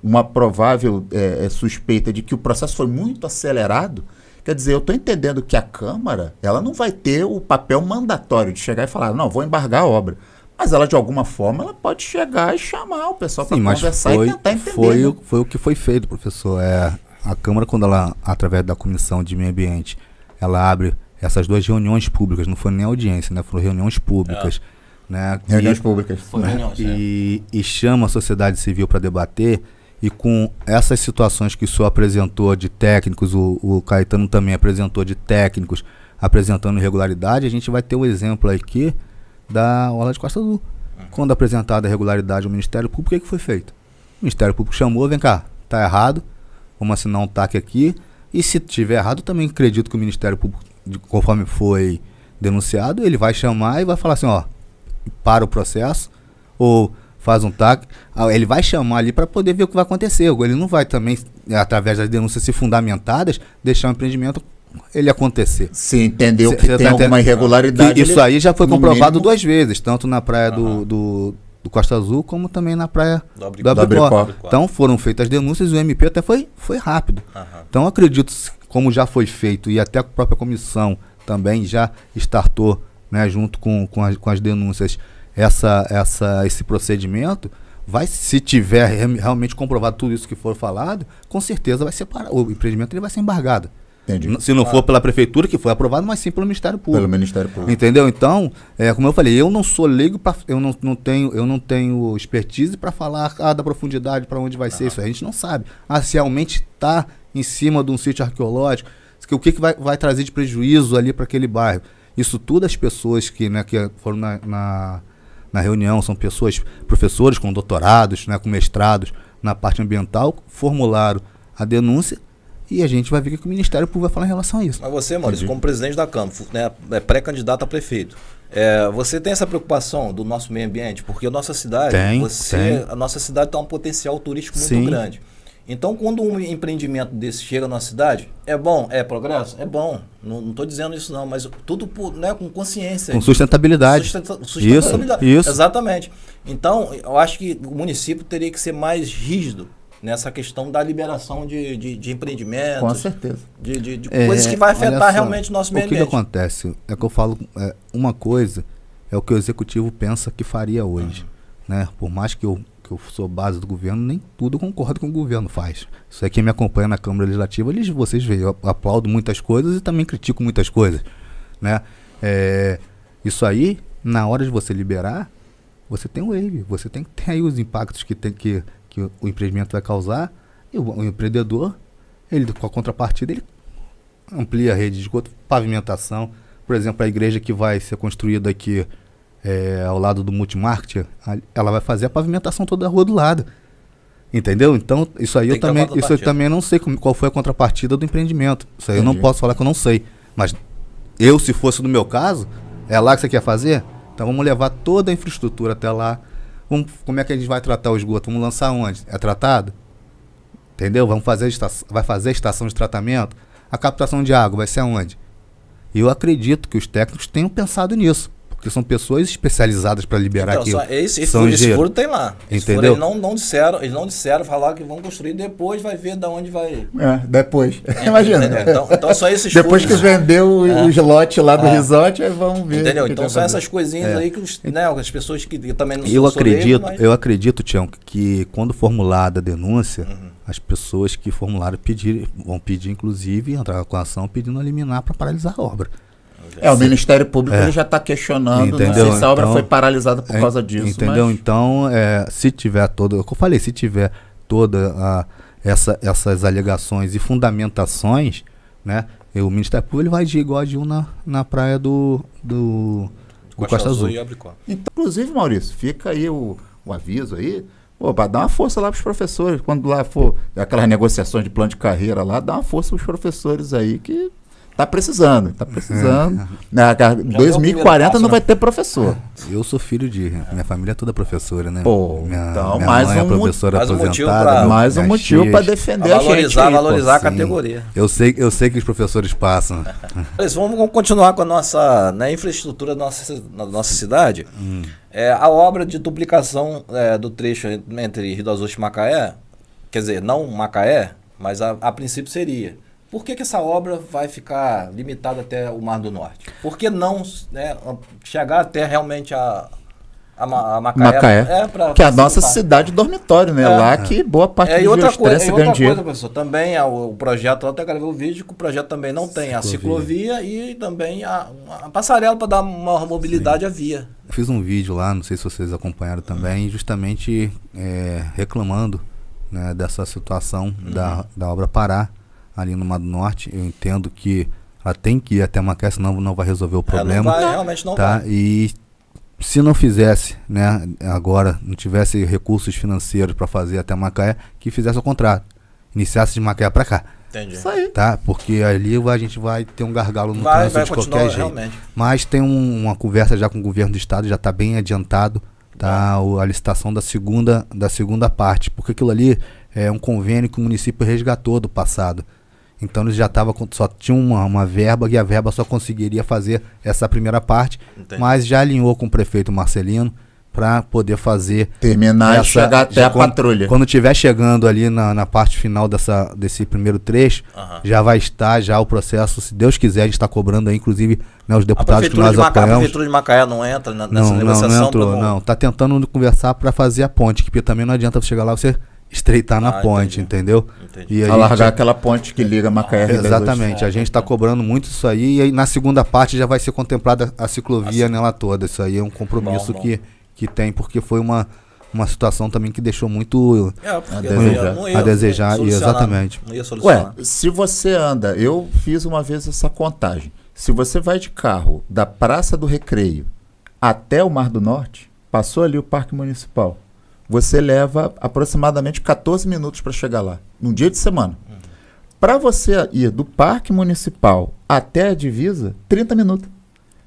A: uma provável suspeita de que o processo foi muito acelerado. Quer dizer, eu estou entendendo que a Câmara, ela não vai ter o papel mandatório de chegar e falar, não, vou embargar a obra. Mas ela, de alguma forma, ela pode chegar e chamar o pessoal para conversar e tentar entender.
B: Foi o que foi feito, professor. A Câmara, quando ela, através da Comissão de Meio Ambiente, ela abre essas 2 reuniões públicas, não foi nem audiência, né? Foram reuniões públicas. Né?
A: Reuniões públicas.
B: E chama a sociedade civil para debater, e com essas situações que o senhor apresentou de técnicos, o Caetano também apresentou de técnicos, apresentando irregularidade, a gente vai ter um exemplo aqui da Orla de Costa Azul. Quando apresentada a irregularidade ao Ministério Público, o que foi feito? O Ministério Público chamou, vem cá, tá errado, vamos assinar um TAC aqui, e se tiver errado, também acredito que o Ministério Público, conforme foi denunciado, ele vai chamar e vai falar assim, para o processo, ou faz um TAC, ele vai chamar ali para poder ver o que vai acontecer. Ele não vai também, através das denúncias se fundamentadas, deixar o empreendimento ele acontecer.
A: Se entendeu que tem alguma irregularidade.
B: Isso aí já foi comprovado 2 vezes, tanto na praia do Costa Azul, como também na praia do Abricó. Então foram feitas denúncias e o MP até foi rápido. Então acredito, como já foi feito, e até a própria comissão também já startou, né, junto com as denúncias, esse procedimento, se tiver realmente comprovado tudo isso que for falado, com certeza vai ser o empreendimento ele vai ser embargado.
A: Entendi.
B: Se não for pela prefeitura, que foi aprovado, mas sim pelo Ministério Público.
A: Pelo Ministério Público.
B: Entendeu? Então, como eu falei, eu não sou leigo, eu não tenho expertise para falar da profundidade, para onde vai ser isso. A gente não sabe. Se realmente está em cima de um sítio arqueológico, o que vai trazer de prejuízo ali para aquele bairro. Isso tudo as pessoas que foram na reunião, são pessoas, professores com doutorados, com mestrados na parte ambiental, formularam a denúncia. E a gente vai ver o que o Ministério Público vai falar em relação a isso.
C: Mas você, Maurício, como presidente da Câmara, pré-candidato a prefeito, você tem essa preocupação do nosso meio ambiente? Porque a nossa cidade, a nossa cidade tem um potencial turístico muito grande. Então, quando um empreendimento desse chega na cidade, é bom, é progresso? É bom. Não estou dizendo isso não, mas tudo com consciência.
B: Com sustentabilidade.
C: Sustentabilidade.
B: Isso.
C: Exatamente. Então, eu acho que o município teria que ser mais rígido nessa questão da liberação de empreendimentos.
A: Com certeza.
C: De coisas que vai afetar realmente o nosso meio ambiente.
B: O que acontece? É que eu falo, uma coisa é o que o executivo pensa que faria hoje. Por mais que eu sou base do governo, nem tudo eu concordo com o governo faz. Isso aí, quem me acompanha na Câmara Legislativa, vocês veem, eu aplaudo muitas coisas e também critico muitas coisas. Isso aí, na hora de você liberar, você tem o waiver, você tem que ter aí os impactos que o empreendimento vai causar, e o empreendedor, ele, com a contrapartida, ele amplia a rede de esgoto, pavimentação. Por exemplo, a igreja que vai ser construída aqui ao lado do Multimarket, ela vai fazer a pavimentação toda da rua do lado. Entendeu? Então, isso aí eu também não sei qual foi a contrapartida do empreendimento. Isso aí eu não posso falar que eu não sei. Mas se fosse no meu caso, é lá que você quer fazer? Então vamos levar toda a infraestrutura até lá. Como é que a gente vai tratar o esgoto? Vamos lançar onde? É tratado? Entendeu? Vai fazer a estação de tratamento? A captação de água vai ser aonde? E eu acredito que os técnicos tenham pensado nisso. Porque são pessoas especializadas para liberar aquilo.
C: Esse furo tem lá.
B: Entendeu?
C: Eles não disseram, falaram que vão construir, depois vai ver de onde vai.
A: Depois. Imagina.
C: Então só esses
A: depois que vendeu os lotes lá do resort, aí vão ver.
C: Entendeu? Então são essas coisinhas aí que as pessoas que também não
B: Eu acredito, Tião, que quando formulada a denúncia, as pessoas que formularam vão pedir, inclusive, entrar com a ação pedindo a liminar para paralisar a obra.
A: O Ministério Público ele já está questionando, não sei se a obra foi paralisada por causa disso.
B: Entendeu? Mas... Então, se tiver essas alegações e fundamentações, o Ministério Público ele vai agir igual agiu na praia do Costa Azul.
A: Inclusive, Maurício, fica aí o aviso aí, para dar uma força lá para os professores, quando lá for aquelas negociações de plano de carreira lá, dá uma força para os professores aí que... Tá precisando. 2040 não vai ter professor.
B: Eu sou filho minha família é toda professora, né?
A: Então,
B: minha mãe é professora aposentada.
A: Mais um motivo para defender a gente.
C: Valorizar a categoria.
B: Eu sei que os professores passam.
C: Vamos continuar com a nossa infraestrutura da nossa cidade. A obra de duplicação do trecho entre Rio das Ostras e Macaé, quer dizer, não Macaé, mas a princípio seria. Por que essa obra vai ficar limitada até o Mar do Norte? Por que não chegar até realmente a Macaé?
A: Que é a nossa cidade dormitório, Lá que boa parte do estresse ganha dinheiro.
C: Outra coisa, professor, também o projeto, eu até gravei o vídeo, que o projeto também não tem a ciclovia e também a passarela para dar uma mobilidade à via.
B: Eu fiz um vídeo lá, não sei se vocês acompanharam também, justamente reclamando dessa situação da obra parar ali no Mar do Norte. Eu entendo que ela tem que ir até Macaé, senão não vai resolver o problema.
C: Realmente não vai.
B: E se não fizesse, agora, não tivesse recursos financeiros para fazer até Macaé, que fizesse ao contrário. Iniciasse de Macaé para cá.
C: Entendi.
A: Isso aí.
B: Porque ali a gente vai ter um gargalo no trânsito de qualquer jeito.
C: Realmente.
B: Mas tem uma conversa já com o governo do estado, já está bem adiantado, a licitação da segunda parte, porque aquilo ali é um convênio que o município resgatou do passado. Então eles só tinham uma verba, e a verba só conseguiria fazer essa primeira parte.
C: Entendi.
B: Mas já alinhou com o prefeito Marcelino para poder
A: terminar e chegar até a patrulha.
B: Quando estiver chegando ali na parte final desse primeiro trecho, já vai estar o processo, se Deus quiser, a gente está cobrando aí, inclusive, os deputados que nós apoiamos.
C: A Prefeitura de Macaé não entra nessa negociação?
B: Não, está tentando conversar para fazer a ponte, que também não adianta você chegar lá, você estreitar na ponte,
C: entendi.
B: entendeu?
C: Entendi.
B: E a
A: Alargar
B: gente,
A: aquela ponte que liga Macaé a
B: exatamente, a gente está cobrando muito isso aí, e aí na segunda parte já vai ser contemplada a ciclovia nela toda. Isso aí é um compromisso
C: Bom.
B: Que tem, porque foi uma situação também que deixou muito
C: Porque
A: desejar.
B: a desejar,
C: solucionar,
B: exatamente.
C: Não ia solucionar.
A: Ué, se você anda, eu fiz uma vez essa contagem. Se você vai de carro da Praça do Recreio até o Mar do Norte, passou ali o Parque Municipal, você leva aproximadamente 14 minutos para chegar lá, num dia de semana. Para você ir do Parque Municipal até a divisa, 30 minutos.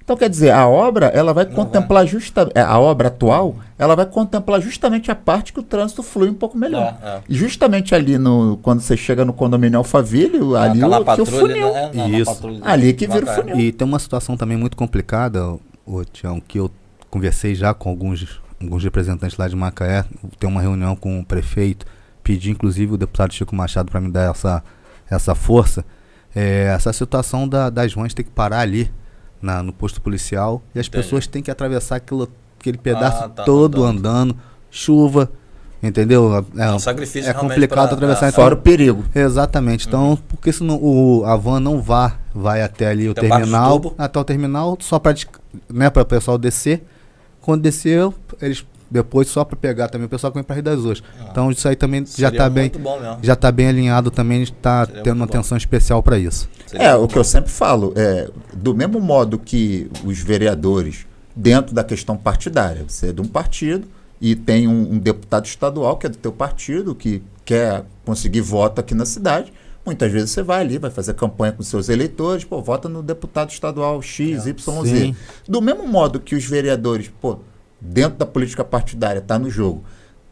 A: Então, quer dizer, a obra, ela vai contemplar justamente, a obra atual, ela vai contemplar justamente a parte que o trânsito flui um pouco melhor. E justamente ali, quando você chega no condomínio Alphaville, ali que o funil.
B: Isso.
A: Ali que vira o funil.
B: E tem uma situação também muito complicada, Tião, que eu conversei já com alguns representantes lá de Macaé, tem uma reunião com o prefeito, pedi inclusive o deputado Chico Machado para me dar essa força, essa situação das vans ter que parar ali no posto policial, e as pessoas têm que atravessar aquele pedaço todo andando, chuva, entendeu?
C: Um sacrifício
B: é complicado atravessar.
A: Fora o perigo.
B: Exatamente, então, porque senão a van não vai até ali o terminal, até o terminal, só para o pessoal descer. Quando desceu, eles depois só para pegar também o pessoal que vem para Rio das Ostras. Então isso aí também já está bem alinhado também, a gente está tendo uma atenção especial para isso.
A: O que eu sempre falo, do mesmo modo que os vereadores, dentro da questão partidária, você é de um partido e tem um deputado estadual que é do teu partido, que quer conseguir voto aqui na cidade, muitas vezes você vai ali, vai fazer campanha com seus eleitores, vota no deputado estadual X, Y, Z. Do mesmo modo que os vereadores, dentro da política partidária, está no jogo,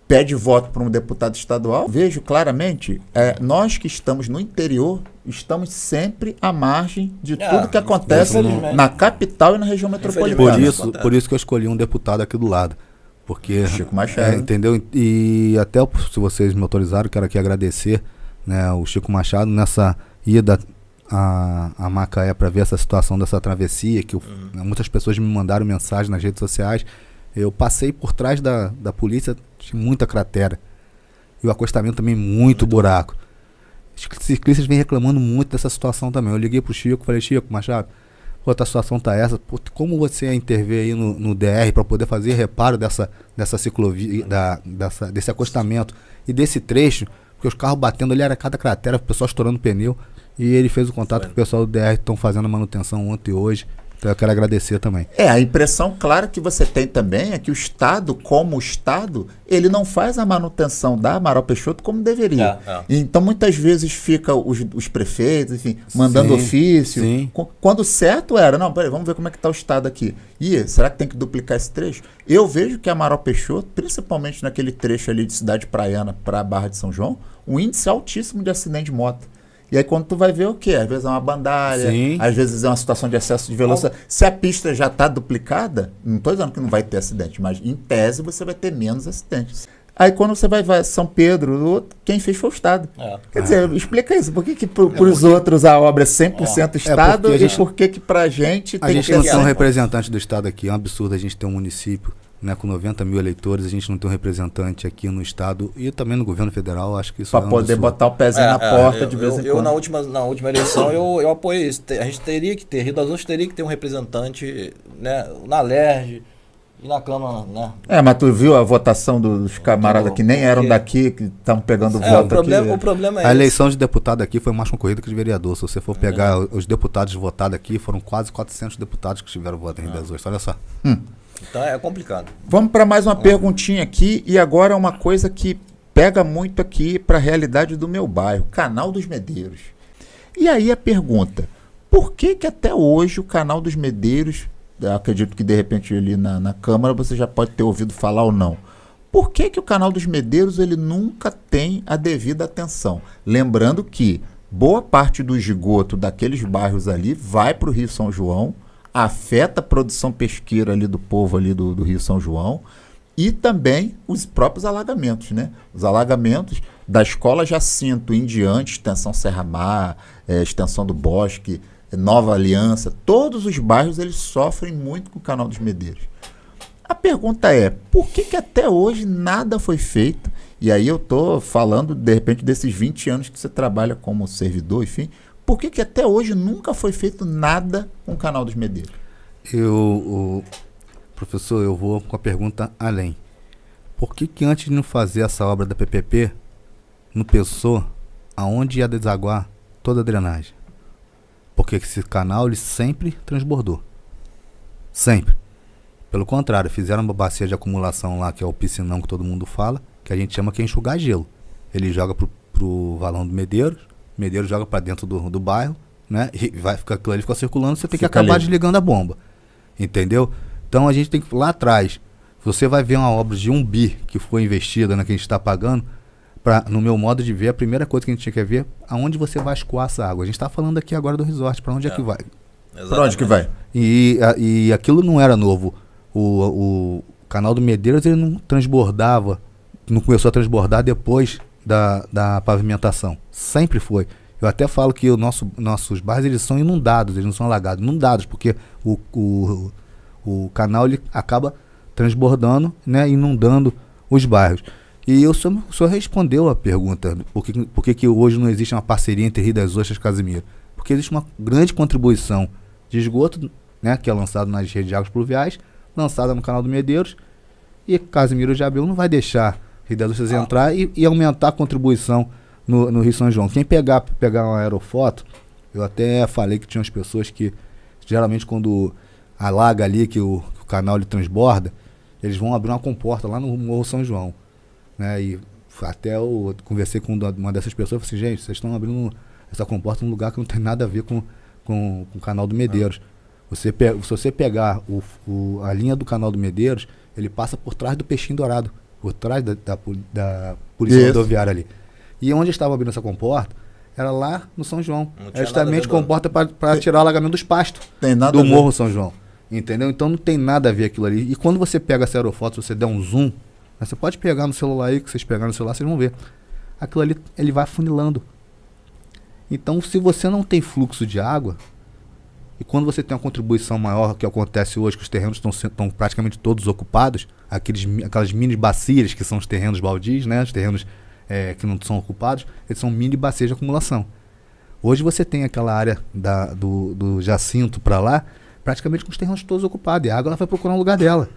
A: pede voto para um deputado estadual, vejo claramente, nós que estamos no interior, estamos sempre à margem de tudo que acontece na capital e na região metropolitana.
B: Por isso que eu escolhi um deputado aqui do lado. Porque,
A: Chico Machado.
B: Entendeu? E até, se vocês me autorizaram, quero aqui agradecer, né, o Chico Machado nessa ida a Macaé para ver essa situação dessa travessia, que muitas pessoas me mandaram mensagem nas redes sociais. Eu passei por trás da polícia, tinha muita cratera. E o acostamento também muito buraco. Os ciclistas vêm reclamando muito dessa situação também. Eu liguei pro Chico, falei, Chico Machado, a situação tá essa, como você ia intervir aí no DR para poder fazer reparo dessa ciclovia, desse acostamento e desse trecho, porque os carros batendo ali, era cada cratera, o pessoal estourando pneu, e ele fez o contato com o pessoal do DR, estão fazendo a manutenção ontem e hoje. Então eu quero agradecer também.
A: A impressão clara que você tem também é que o Estado, como Estado, ele não faz a manutenção da Amaral Peixoto como deveria. Então muitas vezes fica os prefeitos, enfim, mandando ofício. Quando o certo era, não, peraí, vamos ver como é que está o Estado aqui. Será que tem que duplicar esse trecho? Eu vejo que a Amaral Peixoto, principalmente naquele trecho ali de Cidade Praiana para a Barra de São João, um índice altíssimo de acidente de moto. E aí quando tu vai ver o quê? Às vezes é uma bandalha, às vezes é uma situação de excesso de velocidade. Se a pista já está duplicada, não estou dizendo que não vai ter acidente, mas em tese você vai ter menos acidentes. Aí quando você vai São Pedro, quem fez foi o Estado. Quer dizer, explica isso. Por que para os outros a obra é 100% Estado e por que para a gente tem que...
B: A gente não tem um representante do Estado aqui. É um absurdo a gente ter um município, né, com 90 mil eleitores, a gente não tem um representante aqui no Estado e também no governo federal. Acho que isso
A: para poder botar o pezinho na porta de vez em quando.
C: Na última eleição eu apoiei isso. A gente teria que ter, Rio das Ostras teria que ter um representante, né, na LERJ e na Câmara, né?
A: Mas tu viu a votação dos camaradas que nem eram daqui, que estão pegando voto aqui?
C: O problema é
B: a eleição de deputado aqui foi mais concorrida que de vereador. Se você for pegar os deputados votados aqui, foram quase 400 deputados que tiveram voto em Rio das Ostras. Olha só.
C: Então é complicado.
A: Vamos para mais uma perguntinha aqui, e agora é uma coisa que pega muito aqui para a realidade do meu bairro, Canal dos Medeiros. E aí a pergunta, por que até hoje o Canal dos Medeiros, acredito que de repente ali na Câmara você já pode ter ouvido falar ou não, por que o Canal dos Medeiros ele nunca tem a devida atenção? Lembrando que boa parte do esgoto daqueles bairros ali vai para o Rio São João, afeta a produção pesqueira ali do povo ali do Rio São João e também os próprios alagamentos, né? Os alagamentos da Escola Jacinto em diante, extensão Serra Mar, extensão do Bosque, Nova Aliança, todos os bairros eles sofrem muito com o Canal dos Medeiros. A pergunta é, por que até hoje nada foi feito E aí eu tô falando, de repente, desses 20 anos que você trabalha como servidor, enfim. Por que até hoje nunca foi feito nada com o Canal dos Medeiros?
B: Professor, eu vou com a pergunta além. Por que antes de não fazer essa obra da PPP, não pensou aonde ia desaguar toda a drenagem? Porque esse canal ele sempre transbordou. Sempre. Pelo contrário, fizeram uma bacia de acumulação lá, que é o piscinão que todo mundo fala, que a gente chama que é enxugar gelo. Ele joga pro valão do Medeiros, o Medeiros joga para dentro do bairro, né? E vai ficar aquilo ali, fica circulando, você tem que acabar desligando a bomba. Entendeu? Então a gente tem que, lá atrás, você vai ver uma obra de 1 bi que foi investida, né, que a gente está pagando, no meu modo de ver, a primeira coisa que a gente tinha que ver, aonde você vai escoar essa água. A gente está falando aqui agora do resort, para onde é que vai?
A: Para onde que vai?
B: E aquilo não era novo. O canal do Medeiros ele não transbordava, não começou a transbordar depois da pavimentação. Sempre foi. Eu até falo que nossos bairros eles são inundados, eles não são alagados, inundados, porque o canal ele acaba transbordando, né, inundando os bairros. E o senhor respondeu a pergunta, por que hoje não existe uma parceria entre Rio das Ostras e Casimiro? Porque existe uma grande contribuição de esgoto, né, que é lançado nas redes de águas pluviais, lançada no canal do Medeiros, e Casimiro de Abreu não vai deixar Rio das Ostras entrar e aumentar a contribuição no Rio São João. Quem pegar uma aerofoto, eu até falei que tinha umas pessoas que, geralmente quando alaga ali, que o canal ele transborda, eles vão abrir uma comporta lá no Morro São João, né? E até eu conversei com uma dessas pessoas e falei assim, gente, vocês estão abrindo essa comporta num lugar que não tem nada a ver com o canal do Medeiros. Se você pegar a linha do canal do Medeiros, ele passa por trás do Peixinho Dourado, por trás da polícia rodoviária ali. E onde estava abrindo essa comporta era lá no São João. É justamente comporta para tirar o alagamento dos pastos do Morro São João. Entendeu? Então não tem nada a ver aquilo ali. E quando você pega essa aerofoto, você der um zoom, você pode pegar no celular aí, que vocês pegaram no celular, vocês vão ver. Aquilo ali, ele vai afunilando. Então, se você não tem fluxo de água, e quando você tem uma contribuição maior, que acontece hoje, que os terrenos estão praticamente todos ocupados, aquelas mini bacias, que são os terrenos baldios, né? Os terrenos que não são ocupados, eles são mini bacias de acumulação. Hoje você tem aquela área do Jacinto para lá, praticamente com os terrenos todos ocupados, e a água ela vai procurar um lugar dela.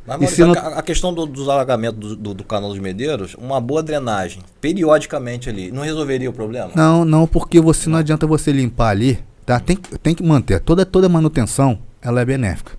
C: Mas, a questão dos alagamentos do canal dos Medeiros, uma boa drenagem, periodicamente ali, não resolveria o problema?
B: Não, porque não adianta você limpar ali, tá? Tem que manter. Toda manutenção, ela é benéfica,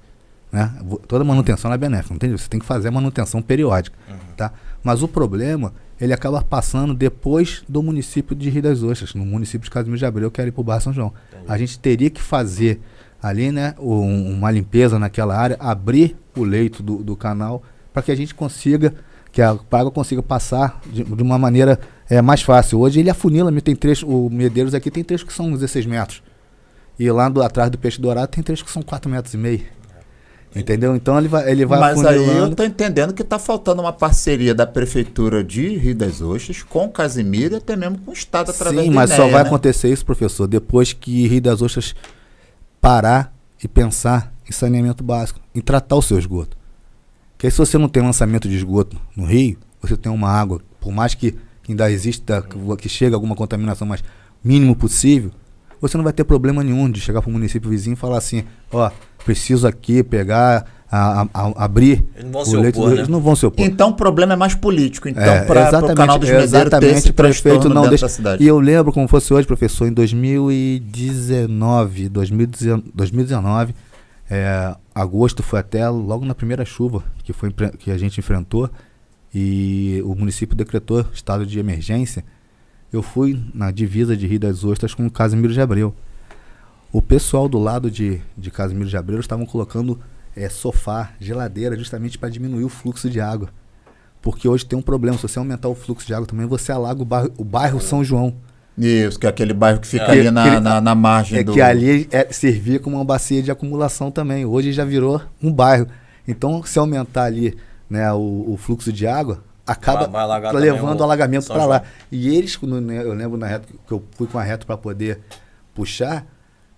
B: né? Toda manutenção ela é benéfica, entende? Você tem que fazer a manutenção periódica, tá? Mas o problema, ele acaba passando depois do município de Rio das Ostras, no município de Casimiro de Abreu, que é ali pro Bairro São João. Entendi. A gente teria que fazer ali, né, uma limpeza naquela área, abrir o leito do canal, para que a gente consiga, que a água consiga passar de uma maneira mais fácil. Hoje ele afunila, tem trecho, o Medeiros aqui tem trechos que são 16 metros. E lá atrás do Peixe Dourado tem trechos que são 4,5 metros. Entendeu? Então ele vai
A: Mas
B: afunilando.
A: Aí eu estou entendendo que está faltando uma parceria da Prefeitura de Rio das Ostras com Casimiro e até mesmo com o Estado através
B: Sim,
A: do
B: mas
A: INEA,
B: só vai
A: né?
B: acontecer isso, professor, depois que Rio das Ostras parar e pensar em saneamento básico, em tratar o seu esgoto. Porque aí, se você não tem lançamento de esgoto no Rio, você tem uma água, por mais que ainda exista, que chegue alguma contaminação, mas mínimo possível, você não vai ter problema nenhum de chegar para o município vizinho e falar assim, preciso aqui pegar, abrir o leito do Rio. Eles não vão se opor.
A: Então o problema é mais político. Então, para o canal dos Medeiros ter esse
B: prefeito não deixa.
A: Da cidade.
B: E eu lembro como fosse hoje, professor, em 2019, agosto, foi até logo na primeira chuva que a gente enfrentou e o município decretou estado de emergência. Eu fui na divisa de Rio das Ostras com o Casimiro de Abreu. O pessoal do lado de Casimiro de Abreu estavam colocando sofá, geladeira, justamente para diminuir o fluxo de água. Porque hoje tem um problema, se você aumentar o fluxo de água também, você alaga o bairro São João.
A: Isso, que é aquele bairro que fica ali na margem do...
B: Que ali servia como uma bacia de acumulação também. Hoje já virou um bairro. Então, se aumentar ali, né, o fluxo de água, acaba levando o alagamento para lá. E eles, eu lembro na reta que eu fui com a reta para poder puxar,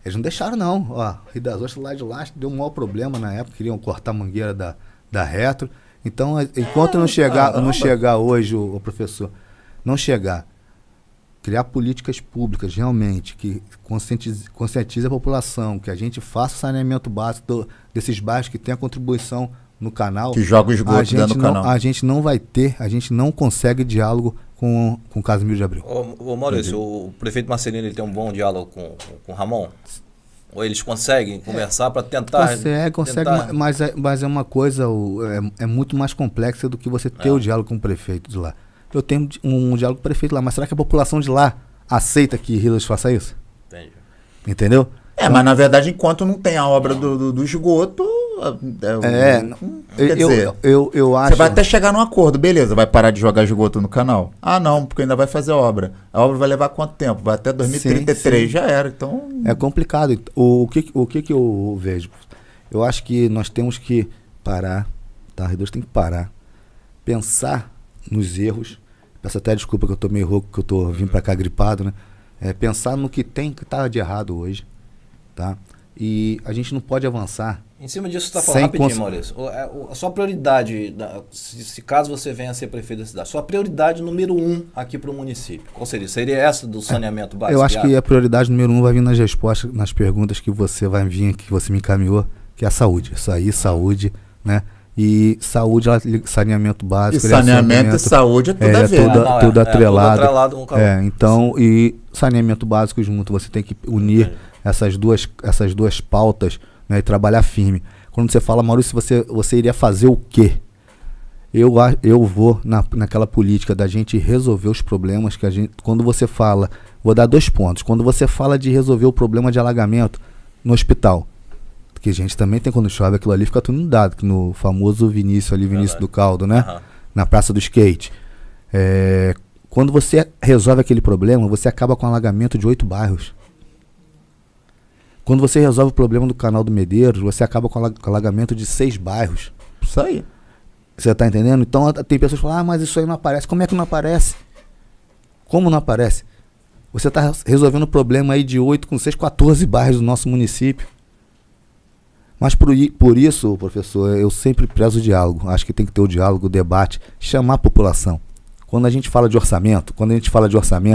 B: eles não deixaram não. Rio das Ostras lá de lá deu um maior problema na época, queriam cortar a mangueira da retro. Então, enquanto não chegar hoje, o professor, não chegar, criar políticas públicas realmente que conscientize a população, que a gente faça o saneamento básico desses bairros que tem a contribuição no canal,
A: que joga o esgoto dentro do canal.
B: A gente não vai ter, a gente não consegue diálogo com o Casimiro de Abreu.
C: Ô Maurício, o prefeito Marcelino ele tem um bom diálogo com o Ramon? Ou eles conseguem conversar para tentar...
B: Consegue, mas é uma coisa, é muito mais complexa do que você ter o diálogo com o prefeito de lá. Eu tenho um diálogo com o prefeito lá, mas será que a população de lá aceita que Hillas faça isso?
C: Entendi.
B: Entendeu?
A: Mas na verdade, enquanto não tem a obra do esgoto...
B: eu acho...
A: Você vai até chegar num acordo, beleza, vai parar de jogar esgoto no canal? Ah, não, porque ainda vai fazer obra. A obra vai levar quanto tempo? Vai até 2033, sim. Já era, então...
B: É complicado. O que eu vejo? Eu acho que nós temos que parar, tá? Redes tem que parar, pensar nos erros. Peço até desculpa que eu tô meio rouco, que eu tô vindo pra cá gripado, né? Pensar no que tá de errado hoje, tá? E a gente não pode avançar.
C: Em cima disso, você está falando rapidinho, Maurício. A sua prioridade, se caso você venha a ser prefeito da cidade, sua prioridade número 1 aqui para o município, qual seria? Seria essa do saneamento básico?
B: Eu acho que a prioridade número 1 vai vir nas respostas, nas perguntas que você vai vir, que você me encaminhou, que é a saúde. Isso aí, saúde, né? E saúde, saneamento básico.
A: E saneamento e saúde é tudo a ver.
B: Tudo atrelado. Então, e saneamento básico junto, você tem que unir essas duas pautas, né, e trabalhar firme. Quando você fala, Maurício, você iria fazer o quê? Eu vou naquela política da gente resolver os problemas que a gente... Quando você fala... Vou dar 2 pontos. Quando você fala de resolver o problema de alagamento no hospital, que a gente também tem, quando chove aquilo ali, fica tudo inundado, que no famoso Vinícius do Caldo, né? Uhum. Na Praça do Skate. Quando você resolve aquele problema, você acaba com o alagamento de 8 bairros. Quando você resolve o problema do canal do Medeiros, você acaba com o alagamento de 6 bairros.
A: Isso aí.
B: Você tá entendendo? Então tem pessoas que falam, mas isso aí não aparece. Como é que não aparece? Como não aparece? Você tá resolvendo o problema aí de 8 com 6, 14 bairros do nosso município. Mas por isso, professor, eu sempre prezo o diálogo. Acho que tem que ter o diálogo, o debate, chamar a população. Quando a gente fala de orçamento...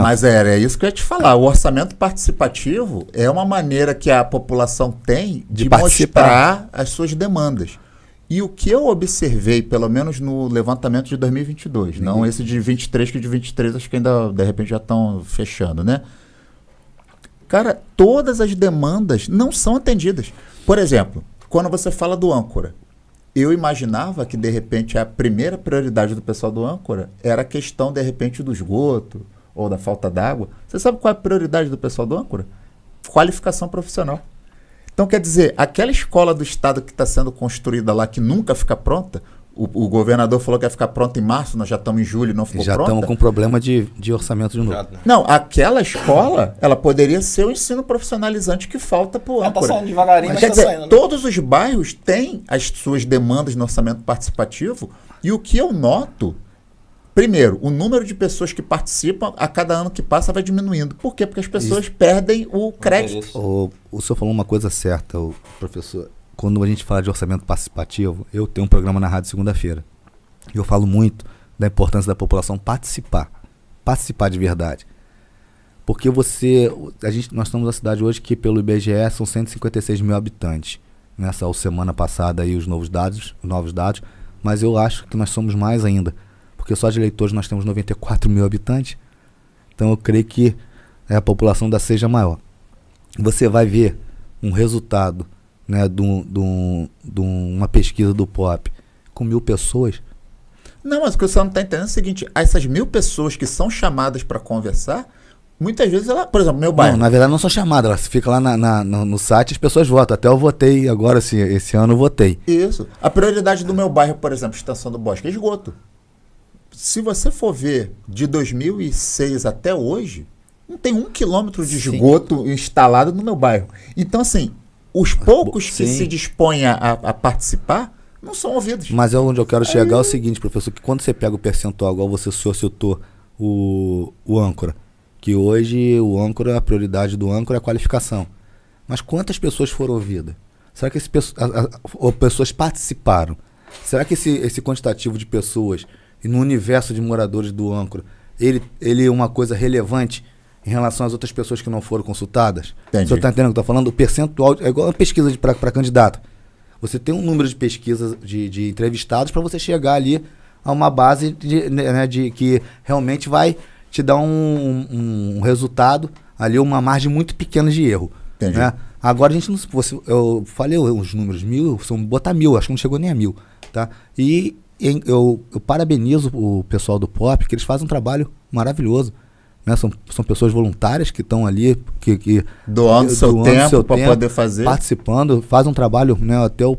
A: Mas é isso que eu ia te falar. O orçamento participativo é uma maneira que a população tem de mostrar as suas demandas. E o que eu observei, pelo menos no levantamento de 2022, não esse de 23, que de 23 acho que ainda, de repente, já estão fechando, né? Cara, todas as demandas não são atendidas. Por exemplo, quando você fala do âncora, eu imaginava que, de repente, a primeira prioridade do pessoal do âncora era a questão, de repente, do esgoto ou da falta d'água. Você sabe qual é a prioridade do pessoal do âncora? Qualificação profissional. Então, quer dizer, aquela escola do estado que está sendo construída lá, que nunca fica pronta, o governador falou que ia ficar pronta em março, nós já estamos em julho e não ficou pronta.
B: Já estamos com problema de orçamento de novo.
A: Não, aquela escola, ela poderia ser o ensino profissionalizante que falta para o âncora.
C: Está saindo devagarinho, mas
A: está saindo. Né? Todos os bairros têm as suas demandas no orçamento participativo, e o que eu noto, primeiro, o número de pessoas que participam a cada ano que passa vai diminuindo. Por quê? Porque as pessoas perdem o crédito.
B: O senhor falou uma coisa certa, professor. Quando a gente fala de orçamento participativo, eu tenho um programa na rádio segunda-feira. Eu falo muito da importância da população participar de verdade. Porque nós estamos na cidade hoje que pelo IBGE são 156 mil habitantes. Nessa semana passada aí os novos dados, mas eu acho que nós somos mais ainda. Porque só de eleitores nós temos 94 mil habitantes. Então eu creio que a população da seja maior. Você vai ver um resultado, né, de uma pesquisa do POP com 1.000 pessoas.
A: Não, mas o que você não está entendendo é o seguinte: essas 1.000 pessoas que são chamadas para conversar, muitas vezes ela, por exemplo, meu bairro.
B: Não, na verdade não são chamadas, elas ficam lá no site e as pessoas votam. Até eu votei agora, esse ano eu votei.
A: Isso. A prioridade do meu bairro, por exemplo, Extensão do Bosque, é esgoto. Se você for ver de 2006 até hoje, não tem 1 quilômetro de esgoto instalado no meu bairro. Então, assim, os poucos que se dispõem a participar não são ouvidos.
B: Mas onde eu quero chegar é o seguinte, professor, que quando você pega o percentual, igual o senhor citou o âncora, que hoje a prioridade do âncora é a qualificação. Mas quantas pessoas foram ouvidas? Será que pessoas participaram? Será que esse quantitativo de pessoas e no universo de moradores do Âncora, ele é uma coisa relevante em relação às outras pessoas que não foram consultadas?
A: Entendi.
B: O senhor está entendendo o que eu estou falando? O percentual é igual uma pesquisa para candidato. Você tem um número de pesquisas de entrevistados para você chegar ali a uma base de que realmente vai te dar um resultado ali, uma margem muito pequena de erro.
A: Entendi.
B: Né? Agora a gente não. Eu falei os números, botar 1.000, acho que não chegou nem a 1.000. Tá? E eu parabenizo o pessoal do POP, que eles fazem um trabalho maravilhoso. Né? São pessoas voluntárias que estão ali, que
A: doando seu tempo para poder fazer.
B: Participando, fazem um trabalho, né? Até eu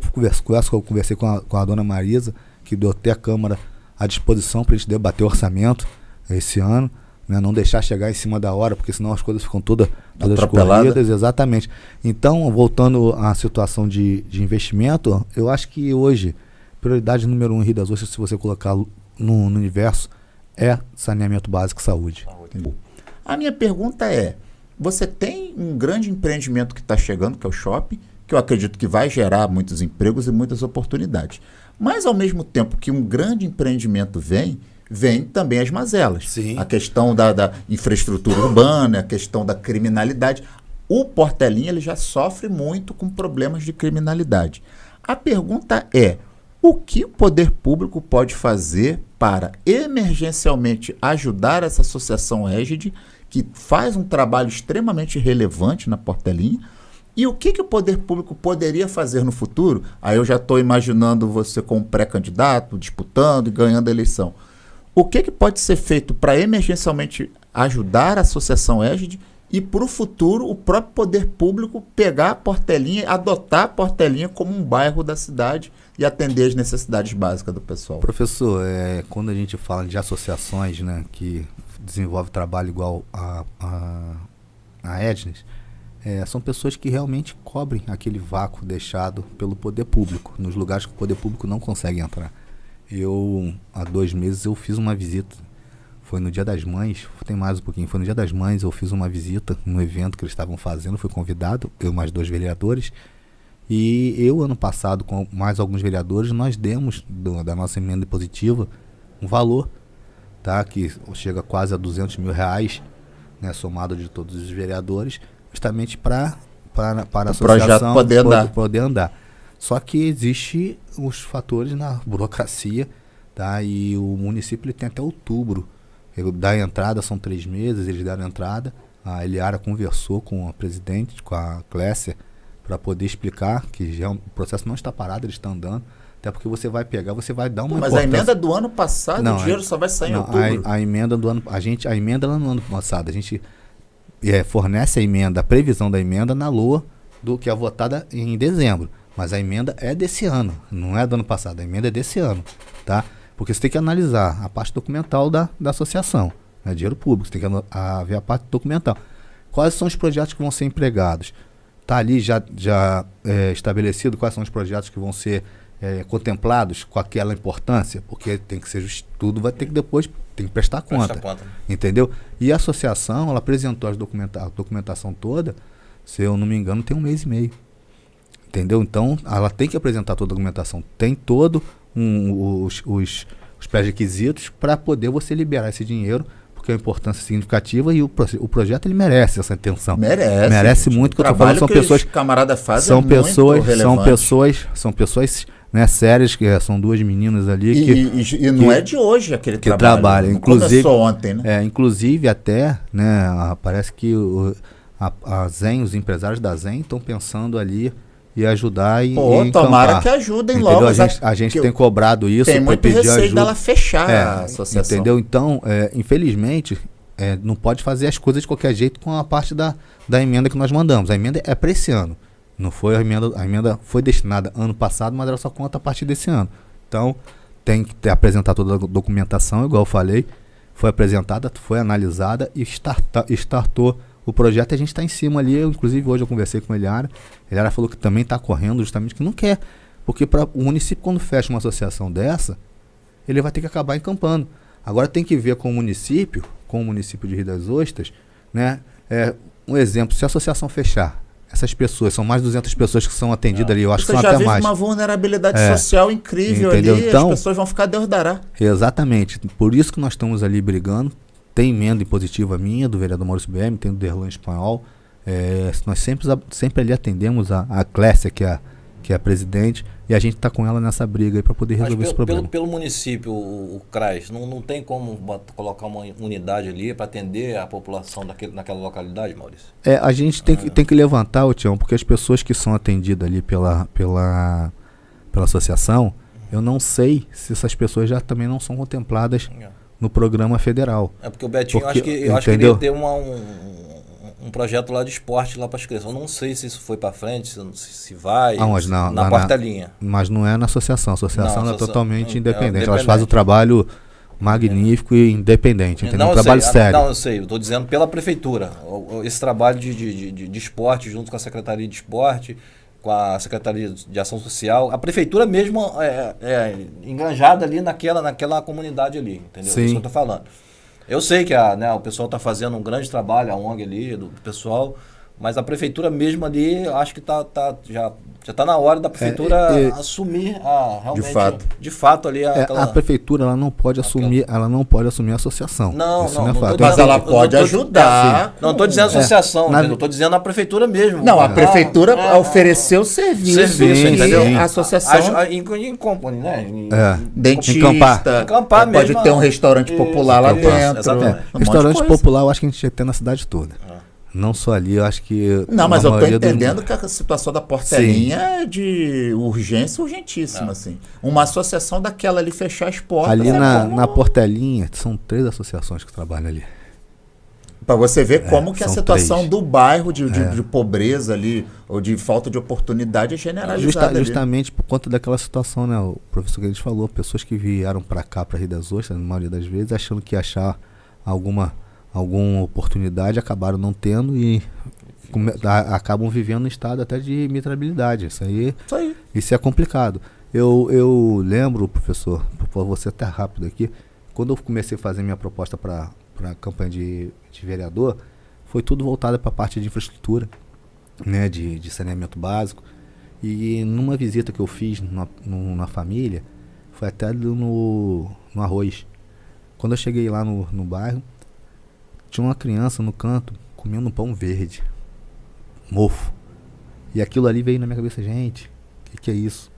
B: conversei com a dona Marisa, que deu até a Câmara à disposição para a gente debater o orçamento esse ano. Né? Não deixar chegar em cima da hora, porque senão as coisas ficam todas corridas. Exatamente. Então, voltando à situação de investimento, eu acho que hoje, prioridade número 1 em Rio das Ostras, se você colocar no universo, é saneamento básico e saúde.
A: A minha pergunta é, você tem um grande empreendimento que está chegando, que é o shopping, que eu acredito que vai gerar muitos empregos e muitas oportunidades. Mas, ao mesmo tempo que um grande empreendimento vem também as mazelas.
B: Sim.
A: A questão da infraestrutura urbana, a questão da criminalidade. O Portelinha ele já sofre muito com problemas de criminalidade. A pergunta é, o que o poder público pode fazer para emergencialmente ajudar essa associação Égide, que faz um trabalho extremamente relevante na Portelinha, e o que o poder público poderia fazer no futuro? Aí eu já estou imaginando você como pré-candidato, disputando e ganhando a eleição. O que pode ser feito para emergencialmente ajudar a associação Égide e para o futuro o próprio poder público pegar a Portelinha, adotar a Portelinha como um bairro da cidade e atender as necessidades básicas do pessoal?
B: Professor, quando a gente fala de associações, né, que desenvolvem trabalho igual a Ednes, são pessoas que realmente cobrem aquele vácuo deixado pelo poder público, nos lugares que o poder público não consegue entrar. Há 2 meses, eu fiz uma visita, foi no Dia das Mães, tem mais um pouquinho, foi no Dia das Mães, eu fiz uma visita num evento que eles estavam fazendo, fui convidado, eu mais 2 vereadores, e ano passado, com mais alguns vereadores, nós demos da nossa emenda positiva um valor, tá, que chega quase a R$200 mil, né, somado de todos os vereadores, justamente para a associação poder andar. Só que existe os fatores na burocracia, tá? E o município ele tem até outubro. Ele dá a entrada, são 3 meses, eles deram a entrada. A Eliara conversou com a presidente, com a Clécia, para poder explicar que já o processo não está parado, ele está andando. Até porque você vai pegar, você vai dar uma
A: Mas a emenda do ano passado, o dinheiro só vai sair em outubro.
B: A emenda do ano, a emenda lá no ano passado, a gente fornece a emenda, a previsão da emenda na LOA do que é votada em dezembro. Mas a emenda é desse ano, não é do ano passado, a emenda é desse ano, tá? Porque você tem que analisar a parte documental da associação, né? Dinheiro público, você tem que ver a parte documental. Quais são os projetos que vão ser empregados? Está ali já estabelecido quais são os projetos que vão ser contemplados com aquela importância? Porque tem que ser tudo, vai ter que depois, tem que prestar conta. Entendeu? E a associação, ela apresentou a documentação toda, se eu não me engano, tem 1 mês e meio. Entendeu? Então, ela tem que apresentar toda a documentação. Tem todo os pré-requisitos para poder você liberar esse dinheiro, porque é uma importância significativa e o projeto ele merece essa atenção. Merece muito, que eu tô falando, são pessoas,
A: camarada fazem
B: são pessoas, né, sérias, que são 2 meninas ali
A: e não é de hoje aquele
B: que
A: trabalho.
B: Inclusive,
A: começou ontem, né?
B: Inclusive até, né, parece que a Zen, os empresários da Zen estão pensando ali e ajudar e
A: tomara que ajudem logo.
B: A gente tem cobrado isso.
A: Tem muito receio dela fechar a associação.
B: Entendeu? Então, infelizmente, não pode fazer as coisas de qualquer jeito com a parte da emenda que nós mandamos. A emenda é para esse ano. Não foi a emenda foi destinada ano passado, mas ela só conta a partir desse ano. Então, tem que apresentar toda a documentação, igual eu falei. Foi apresentada, foi analisada e startou o projeto, a gente está em cima ali. Inclusive hoje eu conversei com a Eliara falou que também está correndo, justamente que não quer, porque para o município, quando fecha uma associação dessa, ele vai ter que acabar encampando. Agora tem que ver com o município de Rio das Ostras, né? Um exemplo, se a associação fechar, essas pessoas, são mais de 200 pessoas que são atendidas ali, eu acho que são
A: Você
B: até
A: já vive
B: mais.
A: uma vulnerabilidade social incrível
B: Entendeu?
A: ali,
B: Então,
A: as pessoas vão ficar Deus dará.
B: Exatamente, por isso que nós estamos ali brigando. Tem emenda impositiva minha, do vereador Maurício BM, tem do Derlan Espanhol. Nós sempre ali atendemos a Clécia, que é a presidente, e a gente está com ela nessa briga aí para poder resolver esse problema.
C: Pelo município, o CRAS, não tem como colocar uma unidade ali para atender a população naquela localidade, Maurício?
B: A gente tem que levantar, Tião, porque as pessoas que são atendidas ali pela associação, eu não sei se essas pessoas já também não são contempladas no programa federal.
C: Porque o Betinho, acho que ele ia ter um projeto lá de esporte lá para as crianças. Eu não sei se isso foi para frente, se vai, na quarta linha.
B: Mas não é na associação. A associação é totalmente independente. Elas fazem o trabalho magnífico e independente. Entendeu? Um trabalho sério.
C: Não, eu sei. Eu estou dizendo pela prefeitura. Esse trabalho de esporte junto com a Secretaria de Esporte, com a Secretaria de Ação Social. A prefeitura mesmo é engajada ali naquela comunidade ali. Entendeu?
B: Sim.
C: É isso que eu estou falando. Eu sei que o pessoal está fazendo um grande trabalho, a ONG ali, do pessoal, mas a prefeitura mesmo ali, acho que já está na hora da prefeitura assumir realmente, de fato ali
B: a prefeitura ela não pode assumir a associação.
C: Não,
A: mas ela pode ajudar.
C: Não estou dizendo associação, estou dizendo a prefeitura mesmo.
A: Não, a prefeitura ofereceu serviço, entendeu? A associação
C: em company, né?
A: Dentista,
C: encampar mesmo.
A: Pode ter um restaurante popular lá dentro.
C: Exatamente.
B: Restaurante popular eu acho que a gente tinha que ter na cidade toda. Não só ali, eu acho que...
A: Não, mas eu estou entendendo que a situação da Portelinha é de urgência urgentíssima, assim. Uma associação daquela ali fechar as portas...
B: Ali na Portelinha, são 3 associações que trabalham ali.
A: Para você ver como que a situação
B: 3.
A: do bairro de pobreza ali, ou de falta de oportunidade é generalizada.
B: Justamente por conta daquela situação, né? O professor que a gente falou, pessoas que vieram para cá, para Rio das Ostras, na maioria das vezes, achando que ia achar alguma oportunidade, acabaram não tendo e acabam vivendo em estado até de miserabilidade. Isso é complicado. Eu lembro, professor, vou ser até rápido aqui, quando eu comecei a fazer minha proposta para a campanha de vereador, foi tudo voltado para a parte de infraestrutura, né, de saneamento básico. E numa visita que eu fiz na família, foi até no Arroz. Quando eu cheguei lá no bairro, tinha uma criança no canto comendo um pão verde, mofo. E aquilo ali veio na minha cabeça, gente, o que é isso?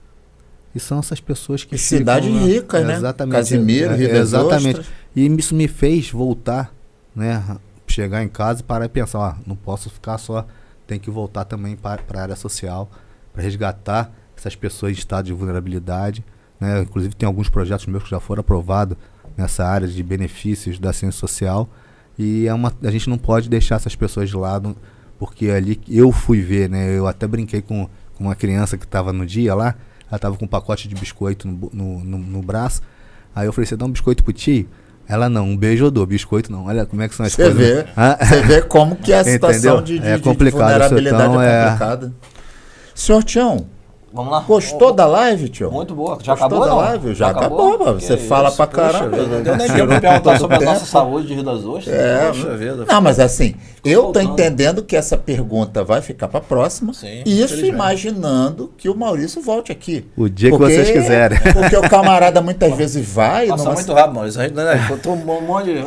B: E são essas pessoas que
A: cidade rica, né?
B: Exatamente.
A: Casimiro, Rio das
B: exatamente.
A: Ostras.
B: E isso me fez voltar, né? Chegar em casa e parar e pensar, não posso ficar só, tem que voltar também para a área social, para resgatar essas pessoas em estado de vulnerabilidade, né? Inclusive tem alguns projetos meus que já foram aprovados nessa área de benefícios da ciência social. E a gente não pode deixar essas pessoas de lado, porque ali eu fui ver, né? Eu até brinquei com uma criança que estava no dia lá, ela estava com um pacote de biscoito no braço. Aí eu falei, você dá um biscoito pro tio? Ela não, um beijo eu dou, biscoito não. Olha como é que são as coisas.
A: Você vê como que é a situação de vulnerabilidade é complicada. Senhor Tião,
C: vamos lá.
A: Gostou da live, tio?
C: Muito boa. Já acabou da
A: live? Já acabou, mano. Você fala pra caramba.
C: Não deu nem tempo de perguntar sobre a nossa saúde de Rio das Ostras.
A: Poxa vida. Não, mas assim, eu tô entendendo que essa pergunta vai ficar pra próxima. Sim, isso imaginando que o Maurício volte aqui.
B: O dia que vocês quiserem.
A: Porque o camarada muitas vezes vai...
C: Passa muito rápido, Maurício. Botou um monte de...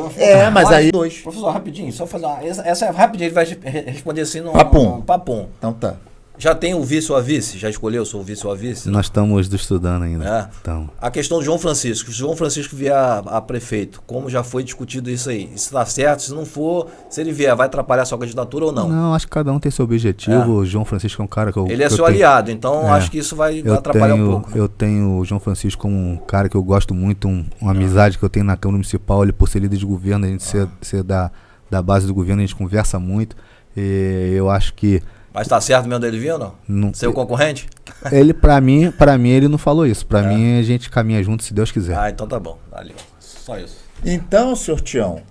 A: mas aí...
C: Professor, rapidinho, só fazer uma... Essa é rapidinho, ele vai responder assim no...
A: Papum. Então tá.
C: Já tem o vice ou a vice? Já escolheu o vice ou a vice?
B: Nós estamos estudando ainda.
C: Então. A questão do João Francisco. Se o João Francisco vier a prefeito, como já foi discutido isso aí? Se está certo, se não for, se ele vier, vai atrapalhar a sua candidatura ou não?
B: Não, acho que cada um tem seu objetivo. O João Francisco é um cara que eu...
C: Ele é seu aliado, então acho que isso vai atrapalhar um pouco.
B: Eu tenho o João Francisco como um cara que eu gosto muito, uma amizade que eu tenho na Câmara Municipal, ele por ser líder de governo, a gente ser da base do governo, a gente conversa muito. E eu acho que...
C: Mas tá certo mesmo dele vir ou não? Seu concorrente?
B: Ele, pra mim, ele não falou isso. Pra mim, a gente caminha junto, se Deus quiser.
C: Então tá bom. Valeu. Só isso.
A: Então, senhor Tião,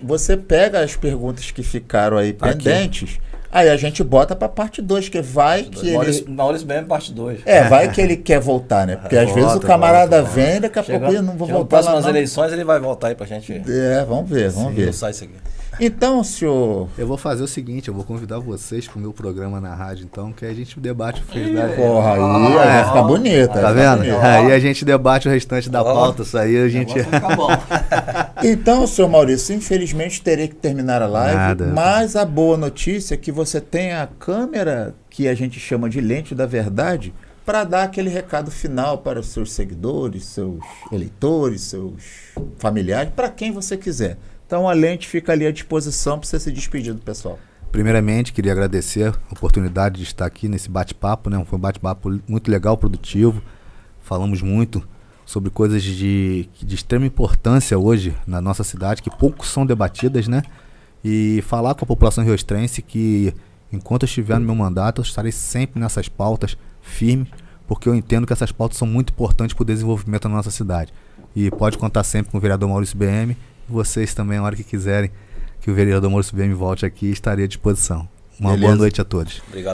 A: você pega as perguntas que ficaram aí pendentes, aí a gente bota pra parte 2, que vai que ele...
C: Maurício bem parte 2.
A: Vai que ele quer voltar, né? Porque às vezes o camarada vem, daqui a pouco eu não vou voltar lá.
C: Nas próximas eleições ele vai voltar aí pra gente...
A: vamos ver.
C: Sai isso aqui.
A: Então, senhor...
B: Eu vou fazer o seguinte, eu vou convidar vocês pro meu programa na rádio, então, que a gente debate o
A: Porra, aí vai ficar bonita.
B: Tá vendo? Aí a gente debate o restante da pauta, isso aí a gente...
A: Então, senhor Maurício, infelizmente terei que terminar a live,
B: Nada.
A: mas a boa notícia é que você tem a câmera, que a gente chama de lente da verdade, para dar aquele recado final para os seus seguidores, seus eleitores, seus familiares, para quem você quiser. Então a lente fica ali à disposição para você se despedir do pessoal.
B: Primeiramente, queria agradecer a oportunidade de estar aqui nesse bate-papo, né? Foi um bate-papo muito legal, produtivo. Falamos muito sobre coisas de extrema importância hoje na nossa cidade, que poucos são debatidas, né? E falar com a população riostrense que, enquanto eu estiver no meu mandato, eu estarei sempre nessas pautas firmes, porque eu entendo que essas pautas são muito importantes para o desenvolvimento da nossa cidade. E pode contar sempre com o vereador Maurício BM. Vocês também, a hora que quiserem que o vereador Maurício BM volte aqui, estarei à disposição. Uma boa noite a todos.
C: Obrigado.